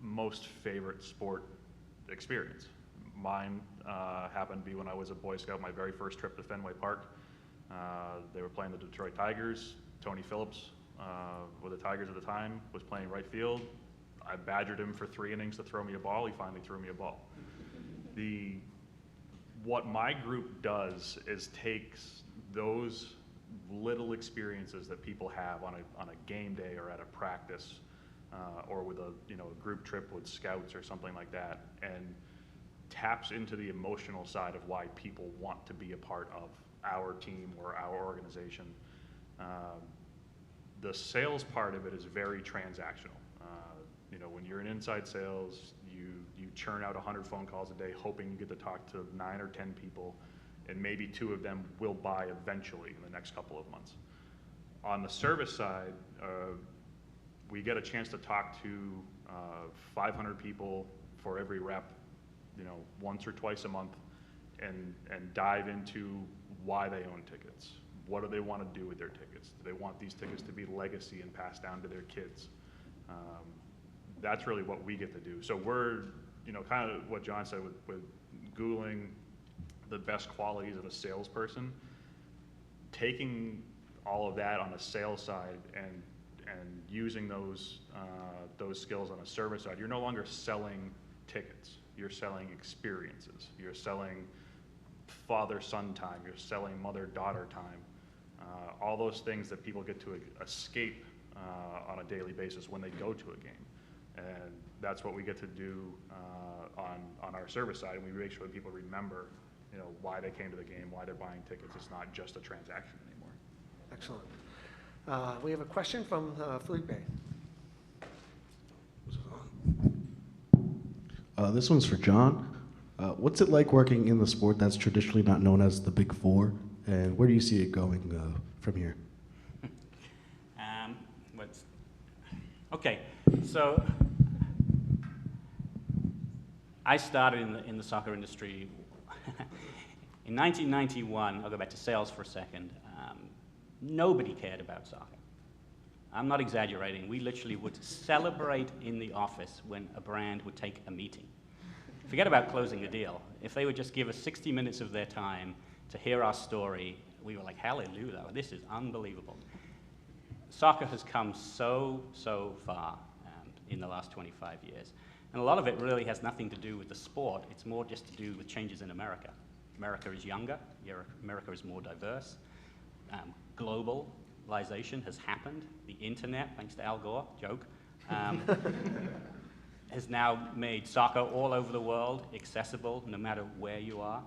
most favorite sport experience. Mine happened to be when I was a Boy Scout, my very first trip to Fenway Park. They were playing the Detroit Tigers. Tony Phillips, with the Tigers at the time, was playing right field. I badgered him for 3 innings to throw me a ball. He finally threw me a ball. What my group does is takes those little experiences that people have on a game day or at a practice, or with a group trip with scouts or something like that, and taps into the emotional side of why people want to be a part of our team or our organization. The sales part of it is very transactional. When you're in inside sales, you churn out 100 phone calls a day, hoping you get to talk to 9 or 10 people, and maybe 2 of them will buy eventually in the next couple of months. On the service side, we get a chance to talk to 500 people for every rep, once or twice a month, and dive into why they own tickets. What do they want to do with their tickets? Do they want these tickets to be legacy and passed down to their kids? That's really what we get to do. So we're, kind of what John said with Googling the best qualities of a salesperson, taking all of that on the sales side and using those skills on the service side. You're no longer selling tickets. You're selling experiences. You're selling father-son time. You're selling mother-daughter time. All those things that people get to escape on a daily basis when they go to a game. And that's what we get to do on our service side. And we make sure that people remember, why they came to the game, why they're buying tickets. It's not just a transaction anymore. Excellent. We have a question from Felipe. This one's for John. What's it like working in the sport that's traditionally not known as the Big Four, and where do you see it going from here? Okay, so I started in the soccer industry in 1991. I'll go back to sales for a second. Nobody cared about soccer. I'm not exaggerating. We literally would celebrate in the office when a brand would take a meeting. Forget about closing a deal. If they would just give us 60 minutes of their time to hear our story, we were like, hallelujah, this is unbelievable. Soccer has come so far in the last 25 years. And a lot of it really has nothing to do with the sport. It's more just to do with changes in America. America is younger. America is more diverse. Globalization has happened. The internet, thanks to Al Gore, joke, has now made soccer all over the world accessible no matter where you are.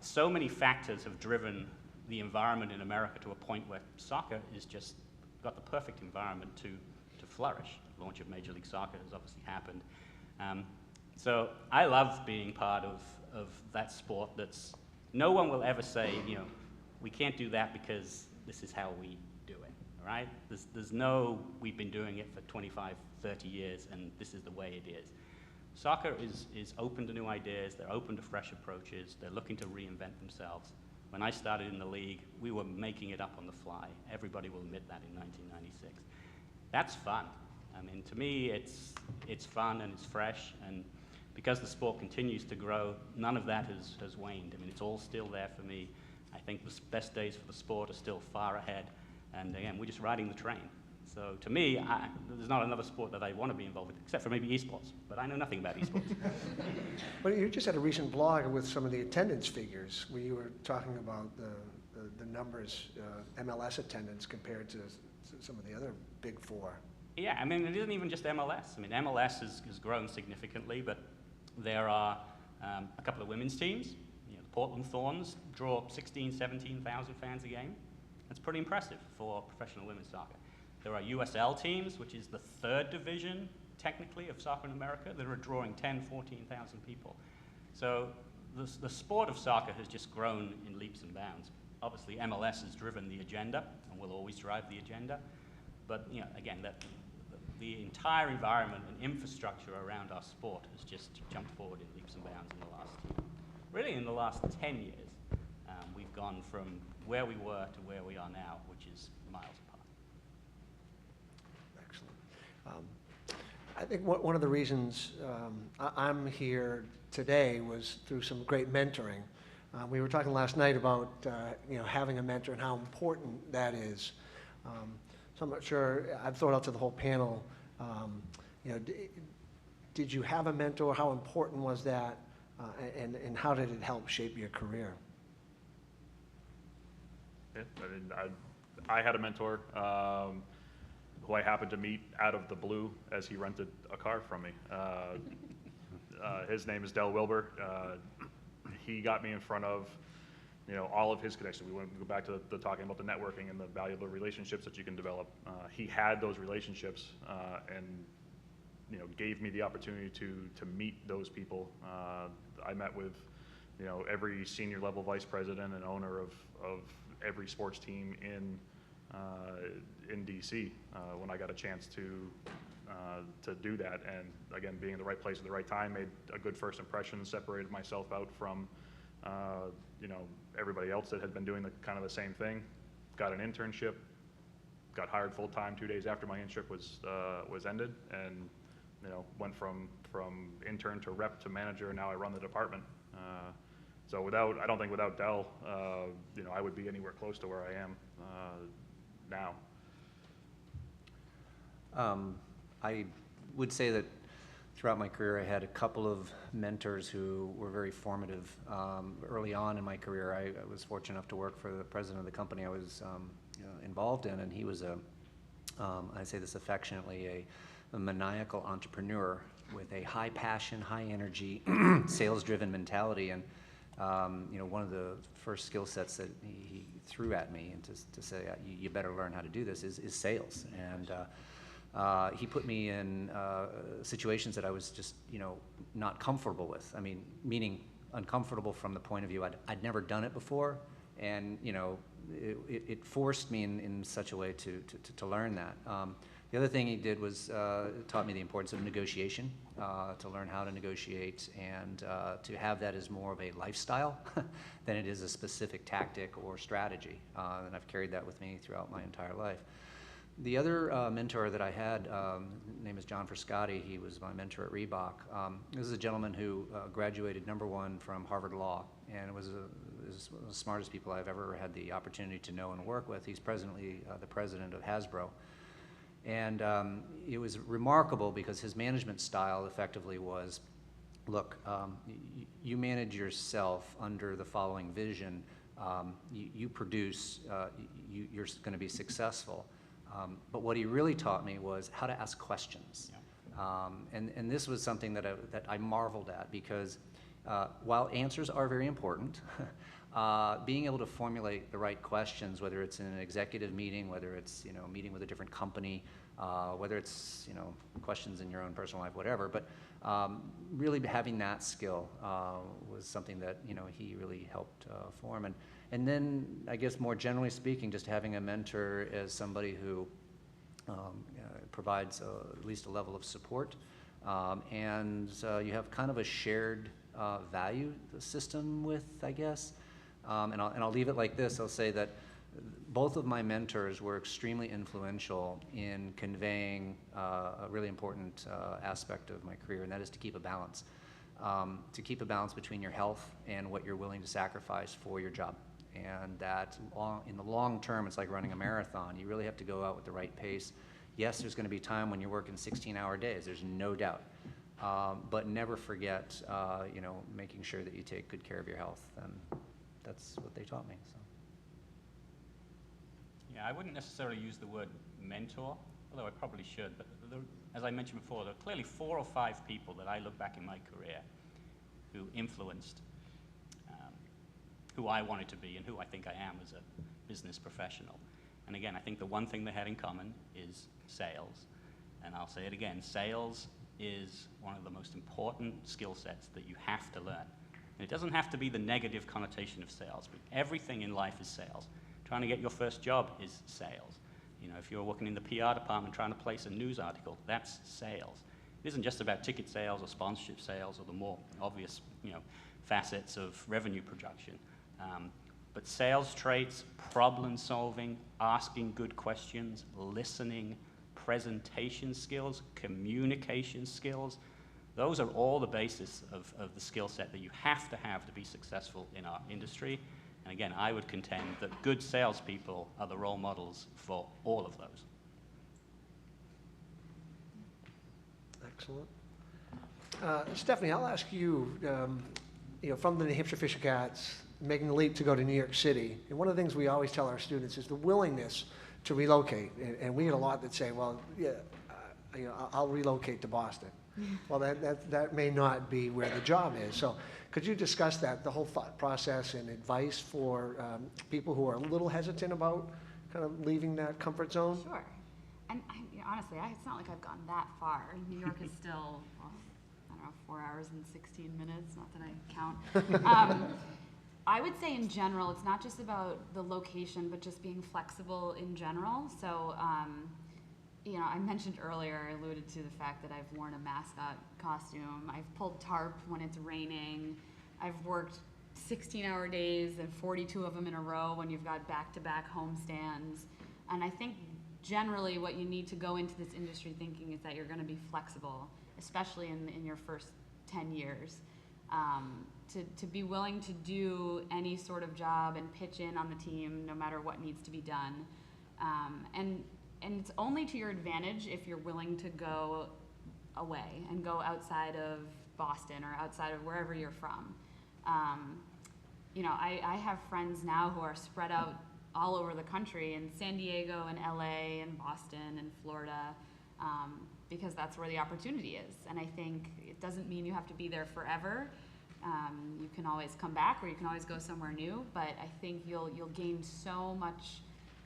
So many factors have driven the environment in America to a point where soccer is just got the perfect environment to flourish. The launch of Major League Soccer has obviously happened. So I love being part of that sport that's, no one will ever say, we can't do that because this is how we do it, all right? There's no, we've been doing it for 25, 30 years, and this is the way it is. Soccer is open to new ideas. They're open to fresh approaches. They're looking to reinvent themselves. When I started in the league, we were making it up on the fly. Everybody will admit that in 1996. That's fun. I mean, to me, it's fun and it's fresh, and because the sport continues to grow, none of that has waned. I mean, it's all still there for me. I think the best days for the sport are still far ahead, and again, we're just riding the train. So to me, there's not another sport that I want to be involved with, except for maybe esports, but I know nothing about esports. But you just had a recent blog with some of the attendance figures where you were talking about the numbers, MLS attendance compared to some of the other Big Four. Yeah, I mean, it isn't even just MLS. I mean, MLS has grown significantly, but there are a couple of women's teams. The Portland Thorns draw 16,000, 17,000 fans a game. That's pretty impressive for professional women's soccer. There are USL teams, which is the third division, technically, of soccer in America, that are drawing 10,000, 14,000 people. So the sport of soccer has just grown in leaps and bounds. Obviously, MLS has driven the agenda and will always drive the agenda. But again, the entire environment and infrastructure around our sport has just jumped forward in leaps and bounds in the last 10 years. We've gone from where we were to where we are now, which is miles apart. Excellent. I think one of the reasons I'm here today was through some great mentoring. We were talking last night about having a mentor and how important that is. So I'm not sure, I've thrown out to the whole panel, did you have a mentor? How important was that? And how did it help shape your career? Yeah, I had a mentor who I happened to meet out of the blue as he rented a car from me. His name is Del Wilbur. He got me in front of all of his connections. We want to go back to the talking about the networking and the valuable relationships that you can develop. He had those relationships and gave me the opportunity to meet those people. I met with you know, every senior level vice president and owner of every sports team in DC when I got a chance to do that. And again, being in the right place at the right time, made a good first impression, separated myself out from you know, everybody else that had been doing kind of the same thing. Got an internship, got hired full time 2 days after my internship was ended, and you know, went from intern to rep to manager, and now I run the department. So I don't think without Dell, you know, I would be anywhere close to where I am now. I would say that throughout my career, I had a couple of mentors who were very formative. Early on in my career, I was fortunate enough to work for the president of the company I was involved in, and he was I say this affectionately, a maniacal entrepreneur with a high passion, high energy, sales-driven mentality. And you know, one of the first skill sets that he threw at me, and to say, you better learn how to do this, is sales. And he put me in situations that I was just, you know, not comfortable with. I mean, meaning uncomfortable from the point of view I'd never done it before, and you know, it forced me in such a way to learn that. The other thing he did was taught me the importance of negotiation, to learn how to negotiate, and to have that as more of a lifestyle than it is a specific tactic or strategy. And I've carried that with me throughout my entire life. The other mentor that I had, his name is John Frascati. He was my mentor at Reebok. This is a gentleman who graduated #1 from Harvard Law, and was one of the smartest people I've ever had the opportunity to know and work with. He's presently the president of Hasbro. And it was remarkable because his management style effectively was, look, you manage yourself under the following vision. You produce, you're going to be successful. But what he really taught me was how to ask questions. And this was something that I marveled at, because while answers are very important, being able to formulate the right questions, whether it's in an executive meeting, whether it's, you know, meeting with a different company, whether it's, you know, questions in your own personal life, whatever, but really having that skill was something that, you know, he really helped form. And then, I guess more generally speaking, just having a mentor as somebody who provides at least a level of support, and you have kind of a shared value system with, I guess. And I'll leave it like this. I'll say that both of my mentors were extremely influential in conveying a really important aspect of my career, and that is to keep a balance. To keep a balance between your health and what you're willing to sacrifice for your job. And that in the long term, it's like running a marathon. You really have to go out with the right pace. Yes, there's going to be time when you're working 16-hour days. There's no doubt. But never forget, you know, making sure that you take good care of your health. And that's what they taught me. So. Yeah, I wouldn't necessarily use the word mentor, although I probably should. But as I mentioned before, there are clearly 4 or 5 people that I look back in my career who influenced who I wanted to be and who I think I am as a business professional. And again, I think the one thing they had in common is sales. And I'll say it again, sales is one of the most important skill sets that you have to learn. And it doesn't have to be the negative connotation of sales, but everything in life is sales. Trying to get your first job is sales. You know, if you're working in the PR department trying to place a news article, that's sales. It isn't just about ticket sales or sponsorship sales or the more obvious, you know, facets of revenue projection. But sales traits, problem solving, asking good questions, listening, presentation skills, communication skills, those are all the basis of the skill set that you have to be successful in our industry. And again, I would contend that good salespeople are the role models for all of those. Excellent. Stephanie, I'll ask you, you know, from the New Hampshire Fisher Cats, making the leap to go to New York City, and one of the things we always tell our students is the willingness to relocate. And we get a lot that say, well, yeah, you know, I'll relocate to Boston. Well, that may not be where the job is. So could you discuss that, the whole thought process and advice for people who are a little hesitant about kind of leaving that comfort zone? Sure. And you know, honestly, it's not like I've gone that far. New York is still, well, I don't know, 4 hours and 16 minutes, not that I count. I would say in general, it's not just about the location, but just being flexible in general. So, you know, I mentioned earlier, I alluded to the fact that I've worn a mascot costume. I've pulled tarp when it's raining. I've worked 16-hour days and 42 of them in a row when you've got back-to-back homestands. And I think generally what you need to go into this industry thinking is that you're going to be flexible, especially in your first 10 years. To be willing to do any sort of job and pitch in on the team no matter what needs to be done. And it's only to your advantage if you're willing to go away and go outside of Boston or outside of wherever you're from. You know, I have friends now who are spread out all over the country in San Diego and LA and Boston and Florida, because that's where the opportunity is. And I think it doesn't mean you have to be there forever. You can always come back or you can always go somewhere new, but I think you'll gain so much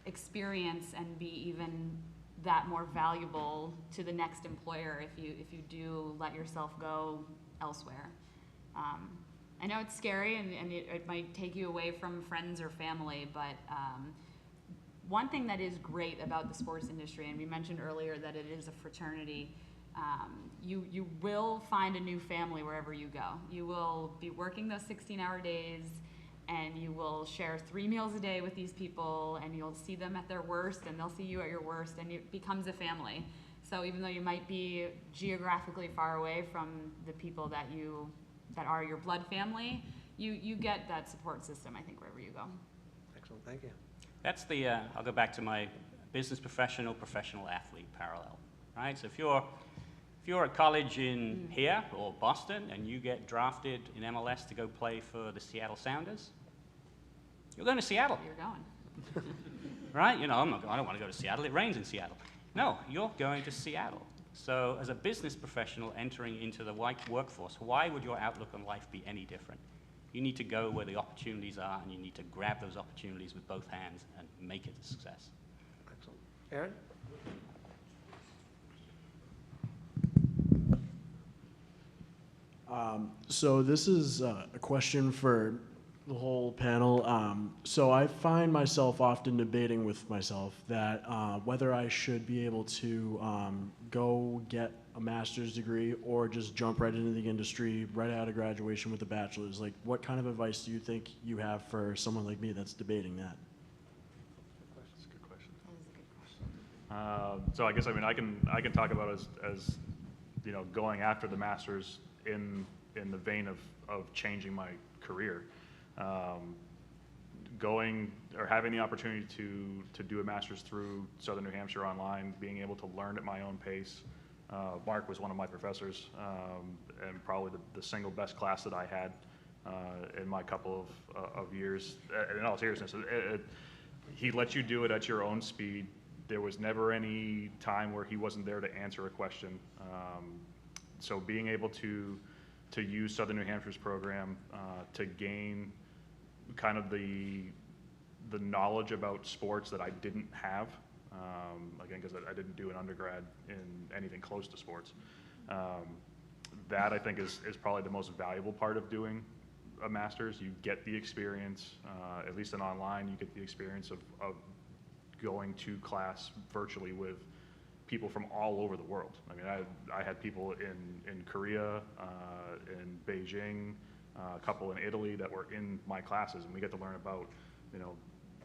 experience and be even that more valuable to the next employer if you do let yourself go elsewhere. I know it's scary and it might take you away from friends or family, but one thing that is great about the sports industry, and we mentioned earlier that it is a fraternity, you will find a new family wherever you go. You will be working those 16-hour days, and you will share 3 meals a day with these people, and you'll see them at their worst, and they'll see you at your worst, and it becomes a family. So even though you might be geographically far away from the people that are your blood family, you get that support system, I think, wherever you go. Excellent, thank you. That's the, I'll go back to my business professional, professional athlete parallel, right? So if you're at college in here or Boston and you get drafted in MLS to go play for the Seattle Sounders, you're going to Seattle. You're going. Right? You know, I don't want to go to Seattle. It rains in Seattle. No, you're going to Seattle. So as a business professional entering into the workforce, why would your outlook on life be any different? You need to go where the opportunities are, and you need to grab those opportunities with both hands and make it a success. Excellent. Aaron? So this is a question for the whole panel. So I find myself often debating with myself that whether I should be able to go get a master's degree or just jump right into the industry right out of graduation with a bachelor's. Like, what kind of advice do you think you have for someone like me that's debating that? That's a good question. That is a good question. So I guess, I mean, I can talk about as you know, going after the master's in the vein of changing my career. Going or having the opportunity to do a master's through Southern New Hampshire online, being able to learn at my own pace. Mark was one of my professors, and probably the single best class that I had in my couple of years. In all seriousness, he let you do it at your own speed. There was never any time where he wasn't there to answer a question. So being able to use Southern New Hampshire's program to gain kind of the knowledge about sports that I didn't have, again, because I didn't do an undergrad in anything close to sports. That I think is probably the most valuable part of doing a master's. You get the experience, at least in online, you get the experience of going to class virtually with people from all over the world. I mean, I had people in Korea, in Beijing, a couple in Italy that were in my classes, and we get to learn about, you know,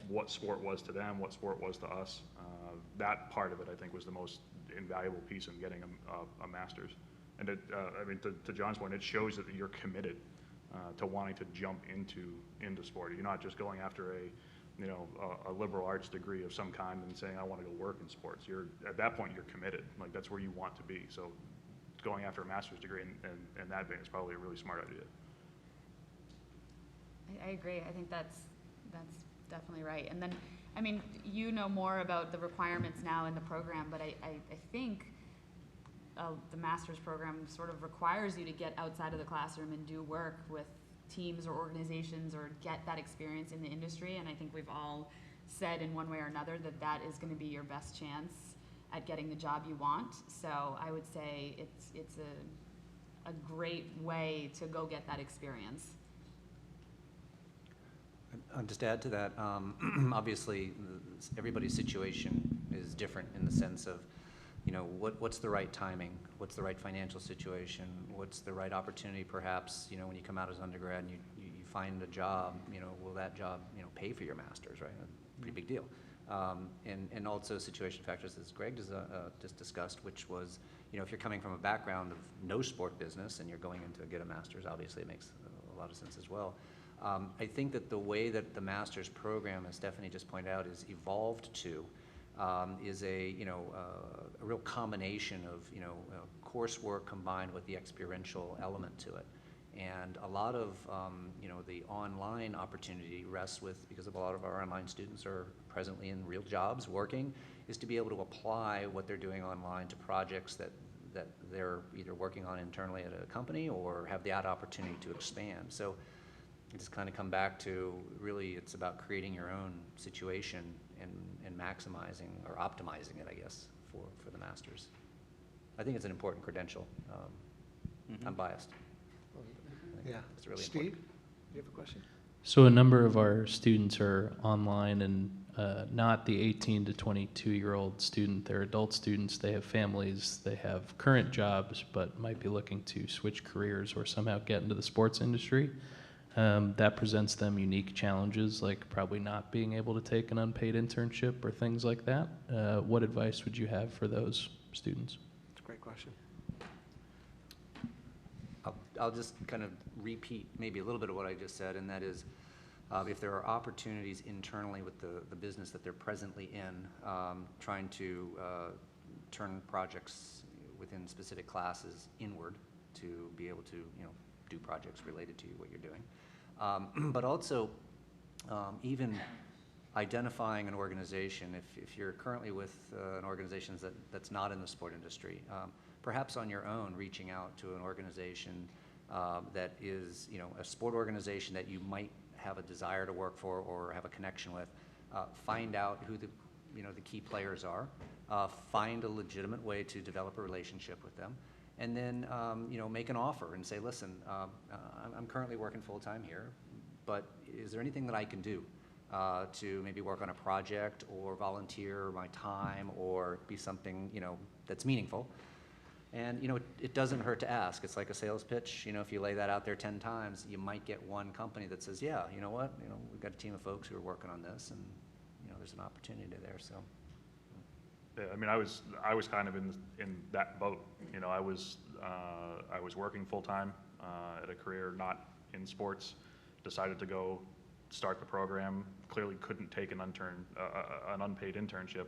what sport was to them, what sport was to us. That part of it, I think, was the most invaluable piece in getting a master's. And I mean, to John's point, it shows that you're committed to wanting to jump into sport. You're not just going after a liberal arts degree of some kind and saying, I want to go work in sports. At that point, you're committed. Like, that's where you want to be. So going after a master's degree in that vein is probably a really smart idea. I agree. I think that's definitely right. And then, I mean, you know more about the requirements now in the program, but I think the master's program sort of requires you to get outside of the classroom and do work with teams or organizations or get that experience in the industry. And I think we've all said in one way or another that is going to be your best chance at getting the job you want. So I would say it's a great way to go get that experience. Just to add to that, obviously, everybody's situation is different in the sense of, you know, what's the right timing? What's the right financial situation? What's the right opportunity, perhaps, you know, when you come out as undergrad and you find a job, you know, will that job, you know, pay for your master's, right? A pretty big deal. And also situation factors, as Greg just discussed, which was, you know, if you're coming from a background of no sport business and you're going in to get a master's, obviously it makes a lot of sense as well. I think that the way that the master's program, as Stephanie just pointed out, is evolved to is a real combination of, you know, coursework combined with the experiential element to it. And a lot of, you know, the online opportunity rests with, because of a lot of our online students are presently in real jobs working, is to be able to apply what they're doing online to projects that they're either working on internally at a company or have the opportunity to expand. So it just kind of come back to, really, it's about creating your own situation and maximizing or optimizing it, I guess, for the master's. I think it's an important credential. I'm biased. Yeah. It's really Steve, important. do you have a question? So a number of our students are online and not the 18 to 22-year-old student. They're adult students. They have families. They have current jobs, but might be looking to switch careers or somehow get into the sports industry. That presents them unique challenges, like probably not being able to take an unpaid internship or things like that. What advice would you have for those students? It's a great question. I'll just kind of repeat maybe a little bit of what I just said, and that is, if there are opportunities internally with the business that they're presently in, trying to turn projects within specific classes inward to be able to, you know, do projects related to what you're doing. But also, even identifying an organization, if you're currently with an organization that's not in the sport industry, perhaps on your own, reaching out to an organization that is, you know, a sport organization that you might have a desire to work for or have a connection with. Find out who the key players are. Find a legitimate way to develop a relationship with them, and then you know, make an offer and say, listen, I'm currently working full-time here, but is there anything that I can do to maybe work on a project or volunteer my time or be something, you know, that's meaningful? And, you know, it doesn't hurt to ask. It's like a sales pitch. You know, if you lay that out there 10 times, you might get one company that says, yeah, you know what, you know, we've got a team of folks who are working on this, and, you know, there's an opportunity there, so. Yeah, I mean, I was kind of in that boat. You know, I was working full-time at a career not in sports, decided to go start the program, clearly couldn't take an unpaid internship.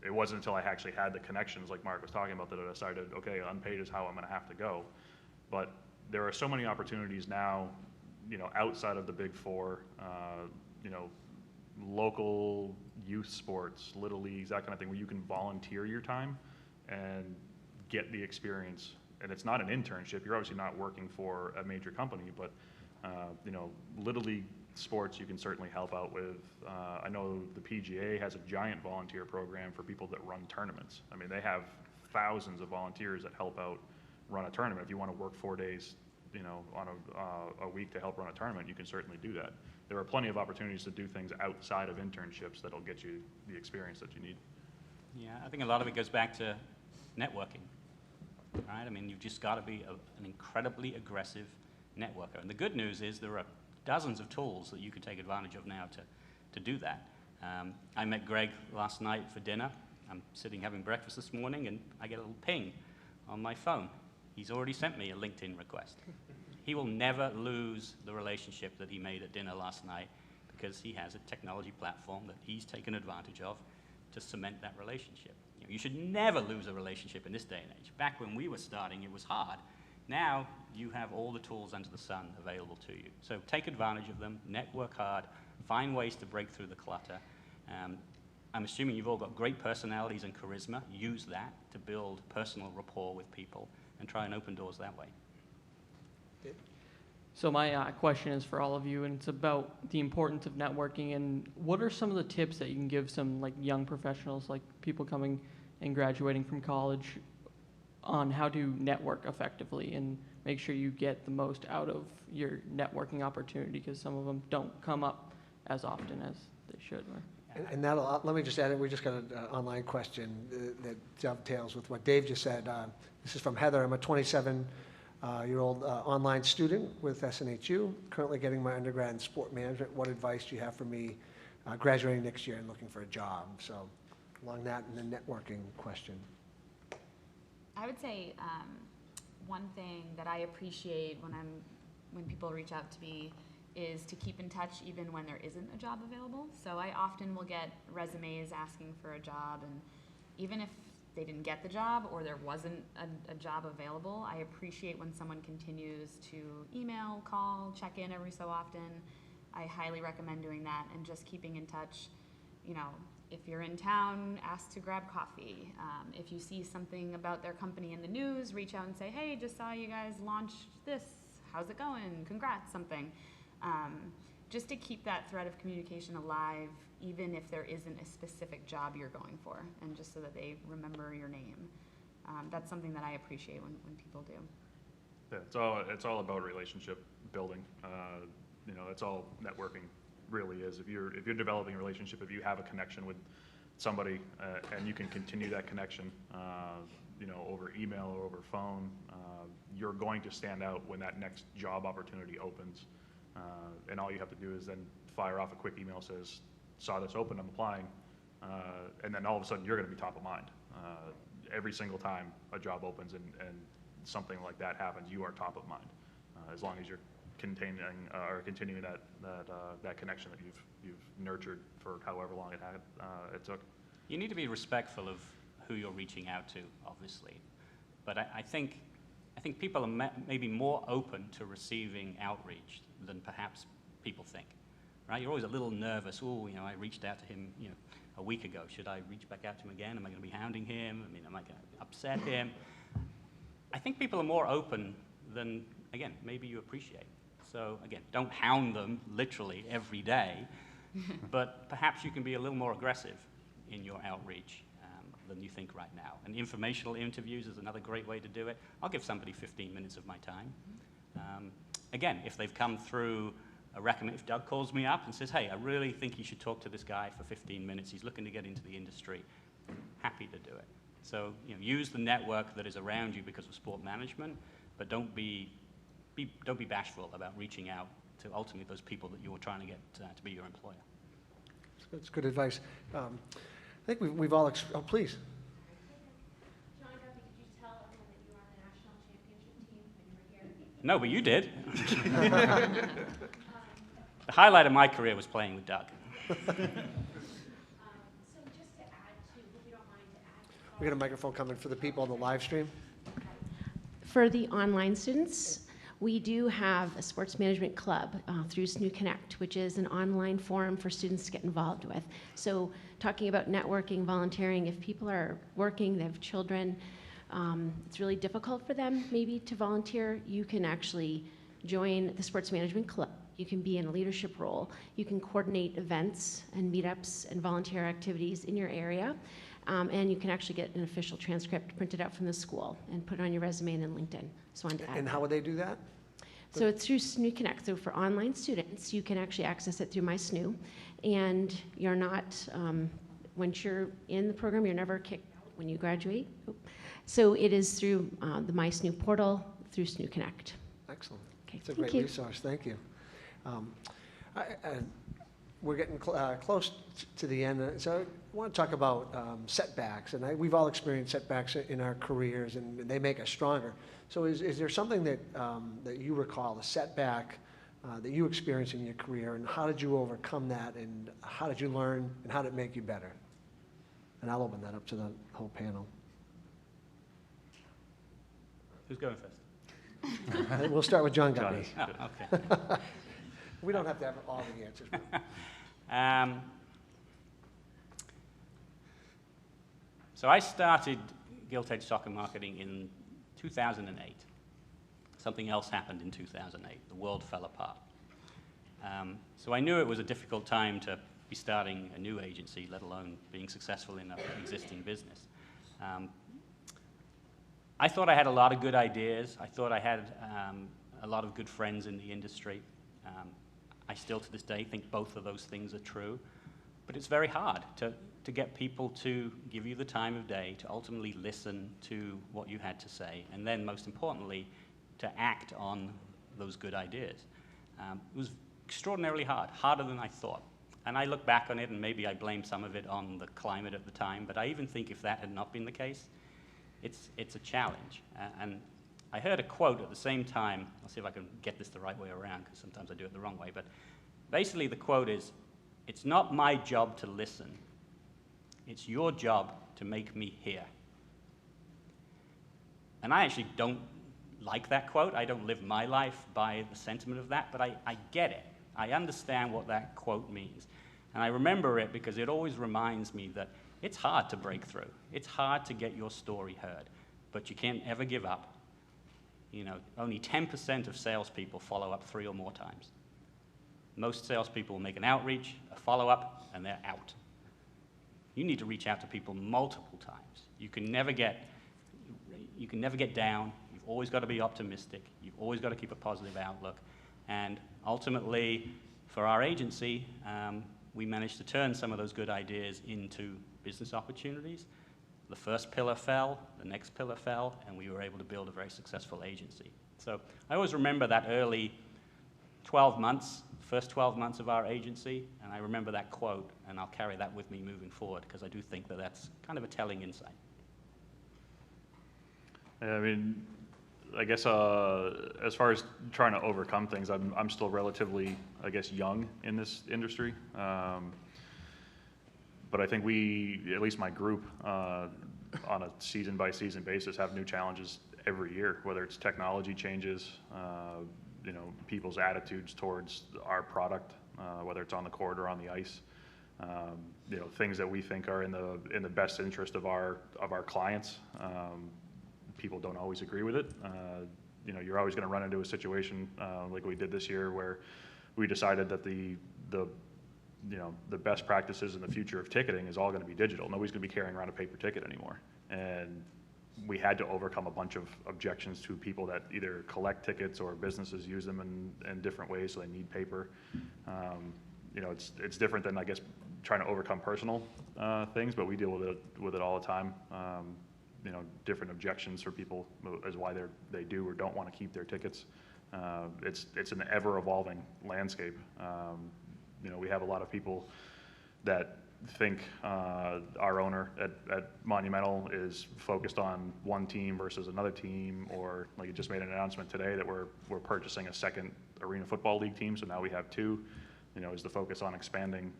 It wasn't until I actually had the connections, like Mark was talking about, that I decided, okay, unpaid is how I'm going to have to go. But there are so many opportunities now, you know, outside of the Big Four, you know, local youth sports, little leagues, that kind of thing, where you can volunteer your time and get the experience. And it's not an internship. You're obviously not working for a major company, but you know, little league sports you can certainly help out with. I know the PGA has a giant volunteer program for people that run tournaments. I mean, they have thousands of volunteers that help out run a tournament. If you want to work 4 days, you know, on a week to help run a tournament, you can certainly do that. There are plenty of opportunities to do things outside of internships that'll get you the experience that you need. Yeah, I think a lot of it goes back to networking, right? I mean, you've just got to be an incredibly aggressive networker. And the good news is there are dozens of tools that you can take advantage of now to do that. I met Greg last night for dinner. I'm sitting having breakfast this morning, and I get a little ping on my phone. He's already sent me a LinkedIn request. He will never lose the relationship that he made at dinner last night, because he has a technology platform that he's taken advantage of to cement that relationship. You know, you should never lose a relationship in this day and age. Back when we were starting, it was hard. Now you have all the tools under the sun available to you. So take advantage of them, network hard, find ways to break through the clutter. I'm assuming you've all got great personalities and charisma. Use that to build personal rapport with people and try and open doors that way. So my question is for all of you, and it's about the importance of networking. And what are some of the tips that you can give some like young professionals, like people coming and graduating from college? on how to network effectively and make sure you get the most out of your networking opportunity, because some of them don't come up as often as they should. And that'll, let me just add, we just got an online question that dovetails with what Dave just said. This is from Heather. I'm a 27-year-old online student with SNHU, currently getting my undergrad in sport management. What advice do you have for me graduating next year and looking for a job? So along that and the networking question. I would say one thing that I appreciate when people reach out to me is to keep in touch even when there isn't a job available. So I often will get resumes asking for a job, and even if they didn't get the job or there wasn't a job available, I appreciate when someone continues to email, call, check in every so often. I highly recommend doing that and just keeping in touch. You know, if you're in town, ask to grab coffee. If you see something about their company in the news, reach out and say, hey, just saw you guys launched this. How's it going? Congrats, something. Just to keep that thread of communication alive, even if there isn't a specific job you're going for, and just so that they remember your name. That's something that I appreciate when people do. Yeah, it's all about relationship building. You know, that's all networking really is. If you're developing a relationship, if you have a connection with somebody and you can continue that connection, you know, over email or over phone, you're going to stand out when that next job opportunity opens. And all you have to do is then fire off a quick email that says, saw this open, I'm applying, and then all of a sudden you're going to be top of mind. Every single time a job opens and something like that happens, you are top of mind, as long as you're continuing that connection that you've nurtured for however long it took. You need to be respectful of who you're reaching out to, obviously, but I think people are maybe more open to receiving outreach than perhaps people think, right? You're always a little nervous. Oh, you know, I reached out to him, you know, a week ago. Should I reach back out to him again? Am I going to be hounding him? I mean, am I going to upset him? I think people are more open than, again, maybe you appreciate. So again, don't hound them literally every day, but perhaps you can be a little more aggressive in your outreach than you think right now. And informational interviews is another great way to do it. I'll give somebody 15 minutes of my time. Again, if they've come through a recommend, if Doug calls me up and says, hey, I really think you should talk to this guy for 15 minutes, he's looking to get into the industry, happy to do it. So, you know, use the network that is around you because of sport management, but don't be bashful about reaching out to ultimately those people that you're trying to get to be your employer. That's good advice. I think we've all, oh, please. John Duffy, did you tell everyone that you were on the national championship team when you were here? No, but you did. The highlight of my career was playing with Doug. So just to add to, if you don't mind, to add. We got a microphone coming for the people on the live stream. For the online students, we do have a sports management club through SNU Connect, which is an online forum for students to get involved with. So talking about networking, volunteering, if people are working, they have children, it's really difficult for them maybe to volunteer, you can actually join the sports management club. You can be in a leadership role. You can coordinate events and meetups and volunteer activities in your area. And you can actually get an official transcript printed out from the school and put it on your resume and then LinkedIn. So on to add And how would they do that? So it's through SNU Connect. So for online students, you can actually access it through MySNU. And you're not, once you're in the program, you're never kicked out when you graduate. So it is through the MySNU portal, through SNU Connect. Excellent. Okay, It's a thank great you. resource. Thank you. We're getting close to the end, so I want to talk about setbacks. And we've all experienced setbacks in our careers, and they make us stronger. So is there something that you recall, a setback that you experienced in your career, and how did you overcome that, and how did you learn, and how did it make you better? And I'll open that up to the whole panel. Who's going first? We'll start with John Guppy. Oh, okay. We don't have to have all the answers. So I started Gilt Edge Soccer Marketing in 2008. Something else happened in 2008. The world fell apart. So I knew it was a difficult time to be starting a new agency, let alone being successful in an existing business. I thought I had a lot of good ideas. I thought I had a lot of good friends in the industry. I still to this day think both of those things are true. But it's very hard to get people to give you the time of day, to ultimately listen to what you had to say, and then most importantly, to act on those good ideas. It was extraordinarily hard, harder than I thought. And I look back on it, and maybe I blame some of it on the climate at the time, but I even think if that had not been the case, it's a challenge. And I heard a quote at the same time. I'll see if I can get this the right way around, because sometimes I do it the wrong way. But basically the quote is, "It's not my job to listen. It's your job to make me hear." And I actually don't like that quote. I don't live my life by the sentiment of that, but I get it. I understand what that quote means. And I remember it because it always reminds me that it's hard to break through. It's hard to get your story heard, but you can't ever give up. You know, only 10% of salespeople follow up 3 or more times. Most salespeople will make an outreach, a follow-up, and they're out. You need to reach out to people multiple times. You can never get down. You've always got to be optimistic. You've always got to keep a positive outlook. And ultimately, for our agency, we managed to turn some of those good ideas into business opportunities. The first pillar fell, the next pillar fell, and we were able to build a very successful agency. So I always remember that early 12 months, first 12 months of our agency, and I remember that quote, and I'll carry that with me moving forward, because I do think that that's kind of a telling insight. I mean, I guess as far as trying to overcome things, I'm still relatively, I guess, young in this industry. But I think we, at least my group, on a season-by-season basis, have new challenges every year, whether it's technology changes, you know, people's attitudes towards our product, whether it's on the court or on the ice. You know, things that we think are in the best interest of our clients. People don't always agree with it. You know, you're always going to run into a situation like we did this year, where we decided that the best practices in the future of ticketing is all going to be digital. Nobody's going to be carrying around a paper ticket anymore. And we had to overcome a bunch of objections to people that either collect tickets or businesses use them in different ways, so they need paper. You know, it's different than, I guess, trying to overcome personal things, but we deal with it all the time. You know, different objections for people as why they do or don't want to keep their tickets. It's an ever-evolving landscape. You know, we have a lot of people that think our owner at Monumental is focused on one team versus another team, or like you just made an announcement today that we're purchasing a second Arena Football League team, so now we have 2. You know, is the focus on expanding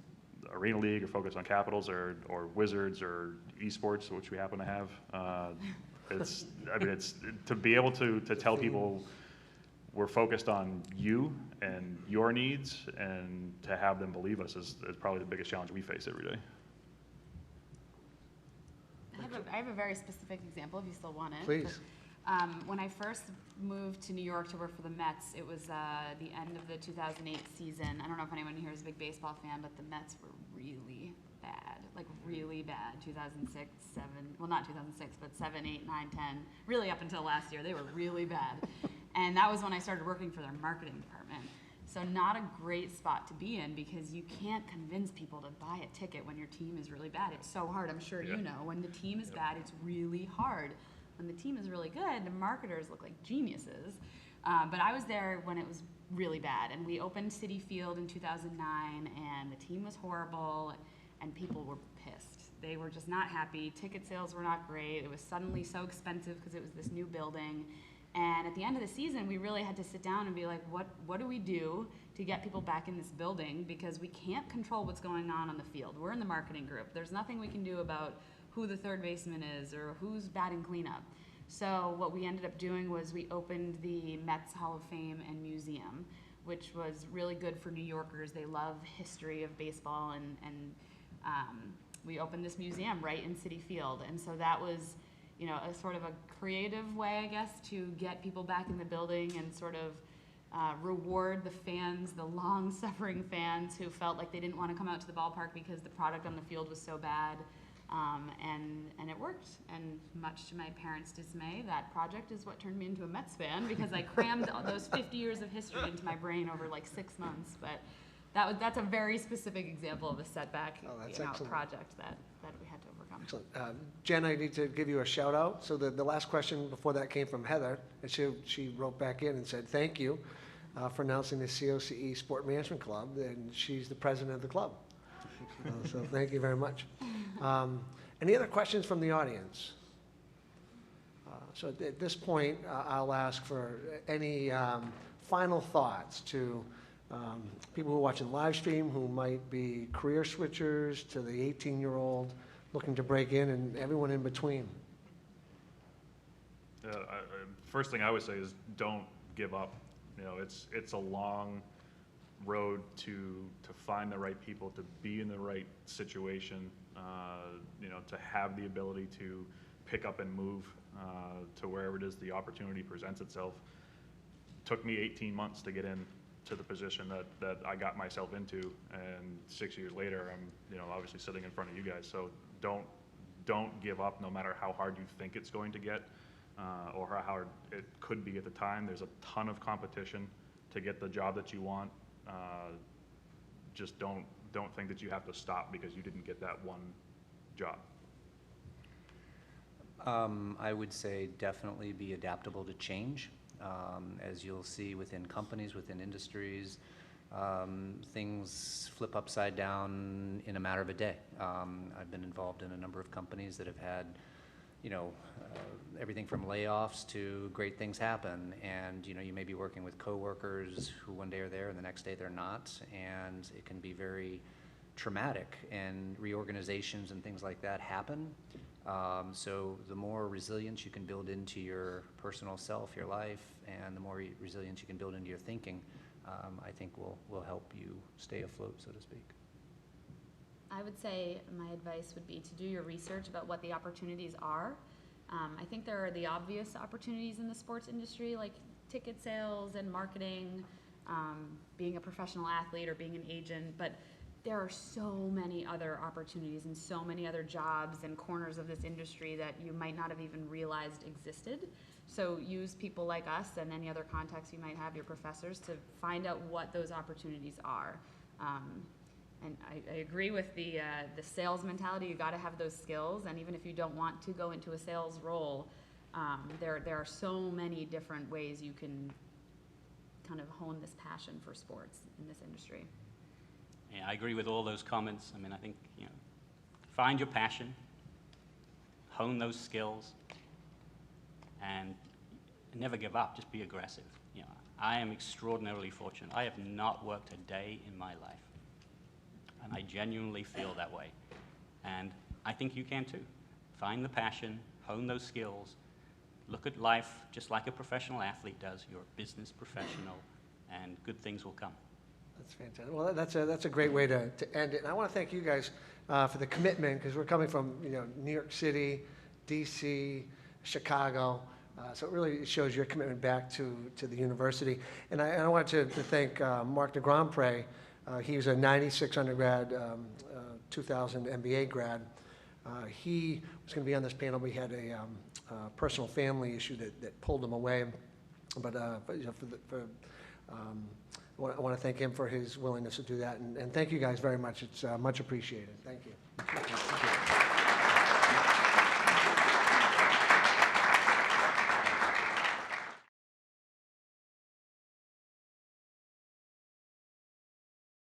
Arena League, or focus on Capitals, or Wizards, or esports, which we happen to have? It's to be able to tell people we're focused on you and your needs, and to have them believe us is probably the biggest challenge we face every day. I have a very specific example, if you still want it. Please. When I first moved to New York to work for the Mets, it was the end of the 2008 season. I don't know if anyone here is a big baseball fan, but the Mets were really bad, like really bad. 2006, 7, well not 2006, but 7, 8, 9, 10, really up until last year, they were really bad. And that was when I started working for their marketing department. So not a great spot to be in, because you can't convince people to buy a ticket when your team is really bad. It's so hard, I'm sure you know. When the team is bad, it's really hard. When the team is really good, the marketers look like geniuses. But I was there when it was really bad, and we opened Citi Field in 2009, and the team was horrible, and people were pissed. They were just not happy. Ticket sales were not great. It was suddenly so expensive because it was this new building. And at the end of the season, we really had to sit down and be like, what do we do to get people back in this building? Because we can't control what's going on the field. We're in the marketing group. There's nothing we can do about who the third baseman is or who's batting cleanup. So what we ended up doing was we opened the Mets Hall of Fame and Museum, which was really good for New Yorkers. They love history of baseball, and we opened this museum right in Citi Field. And so that was, you know, a sort of a creative way, I guess, to get people back in the building and sort of reward the fans, the long-suffering fans who felt like they didn't want to come out to the ballpark because the product on the field was so bad. And it worked. And much to my parents' dismay, that project is what turned me into a Mets fan because I crammed all those 50 years of history into my brain over like 6 months. But that's a very specific example of a setback Excellent. project that we had to overcome. Excellent. Jen, I need to give you a shout out. So the last question before that came from Heather, and she wrote back in and said, thank you for announcing the COCE Sport Management Club, and she's the president of the club. So thank you very much. Any other questions from the audience? So at this point, I'll ask for any final thoughts to people who are watching live stream who might be career switchers, to the 18-year-old looking to break in, and everyone in between. First thing I would say is don't give up. You know, it's a long road to find the right people, to be in the right situation, you know, to have the ability to pick up and move to wherever it is the opportunity presents itself. Took me 18 months to get in to the position that I got myself into, and 6 years later, I'm, you know, obviously sitting in front of you guys. So don't give up, no matter how hard you think it's going to get, or how hard it could be at the time. There's a ton of competition to get the job that you want. Just don't think that you have to stop because you didn't get that one job. I would say definitely be adaptable to change. As you'll see within companies, within industries, things flip upside down in a matter of a day. I've been involved in a number of companies that have had, you know, everything from layoffs to great things happen. And, you know, you may be working with coworkers who one day are there and the next day they're not. And it can be very traumatic, and reorganizations and things like that happen. So the more resilience you can build into your personal self, your life, and the more resilience you can build into your thinking, I think will help you stay afloat, so to speak. I would say my advice would be to do your research about what the opportunities are. I think there are the obvious opportunities in the sports industry, like ticket sales and marketing, being a professional athlete or being an agent, but there are so many other opportunities and so many other jobs and corners of this industry that you might not have even realized existed. So use people like us and any other contacts you might have, your professors, to find out what those opportunities are. And I agree with the sales mentality. You got to have those skills, and even if you don't want to go into a sales role, there are so many different ways you can kind of hone this passion for sports in this industry. Yeah, I agree with all those comments. I mean, I think, you know, find your passion, hone those skills, and never give up. Just be aggressive. You know, I am extraordinarily fortunate. I have not worked a day in my life, and I genuinely feel that way. And I think you can too. Find the passion, hone those skills, look at life just like a professional athlete does. You're a business professional, and good things will come. That's fantastic. Well, that's a great way to end it. And I want to thank you guys for the commitment, because we're coming from, you know, New York City, D.C., Chicago. So it really shows your commitment back to the university. And I wanted to thank Mark DeGrandpré. He was a 96 undergrad, 2000 MBA grad. He was going to be on this panel. We had a personal family issue that pulled him away. But you know, I want to thank him for his willingness to do that. And thank you guys very much. It's much appreciated. Thank you.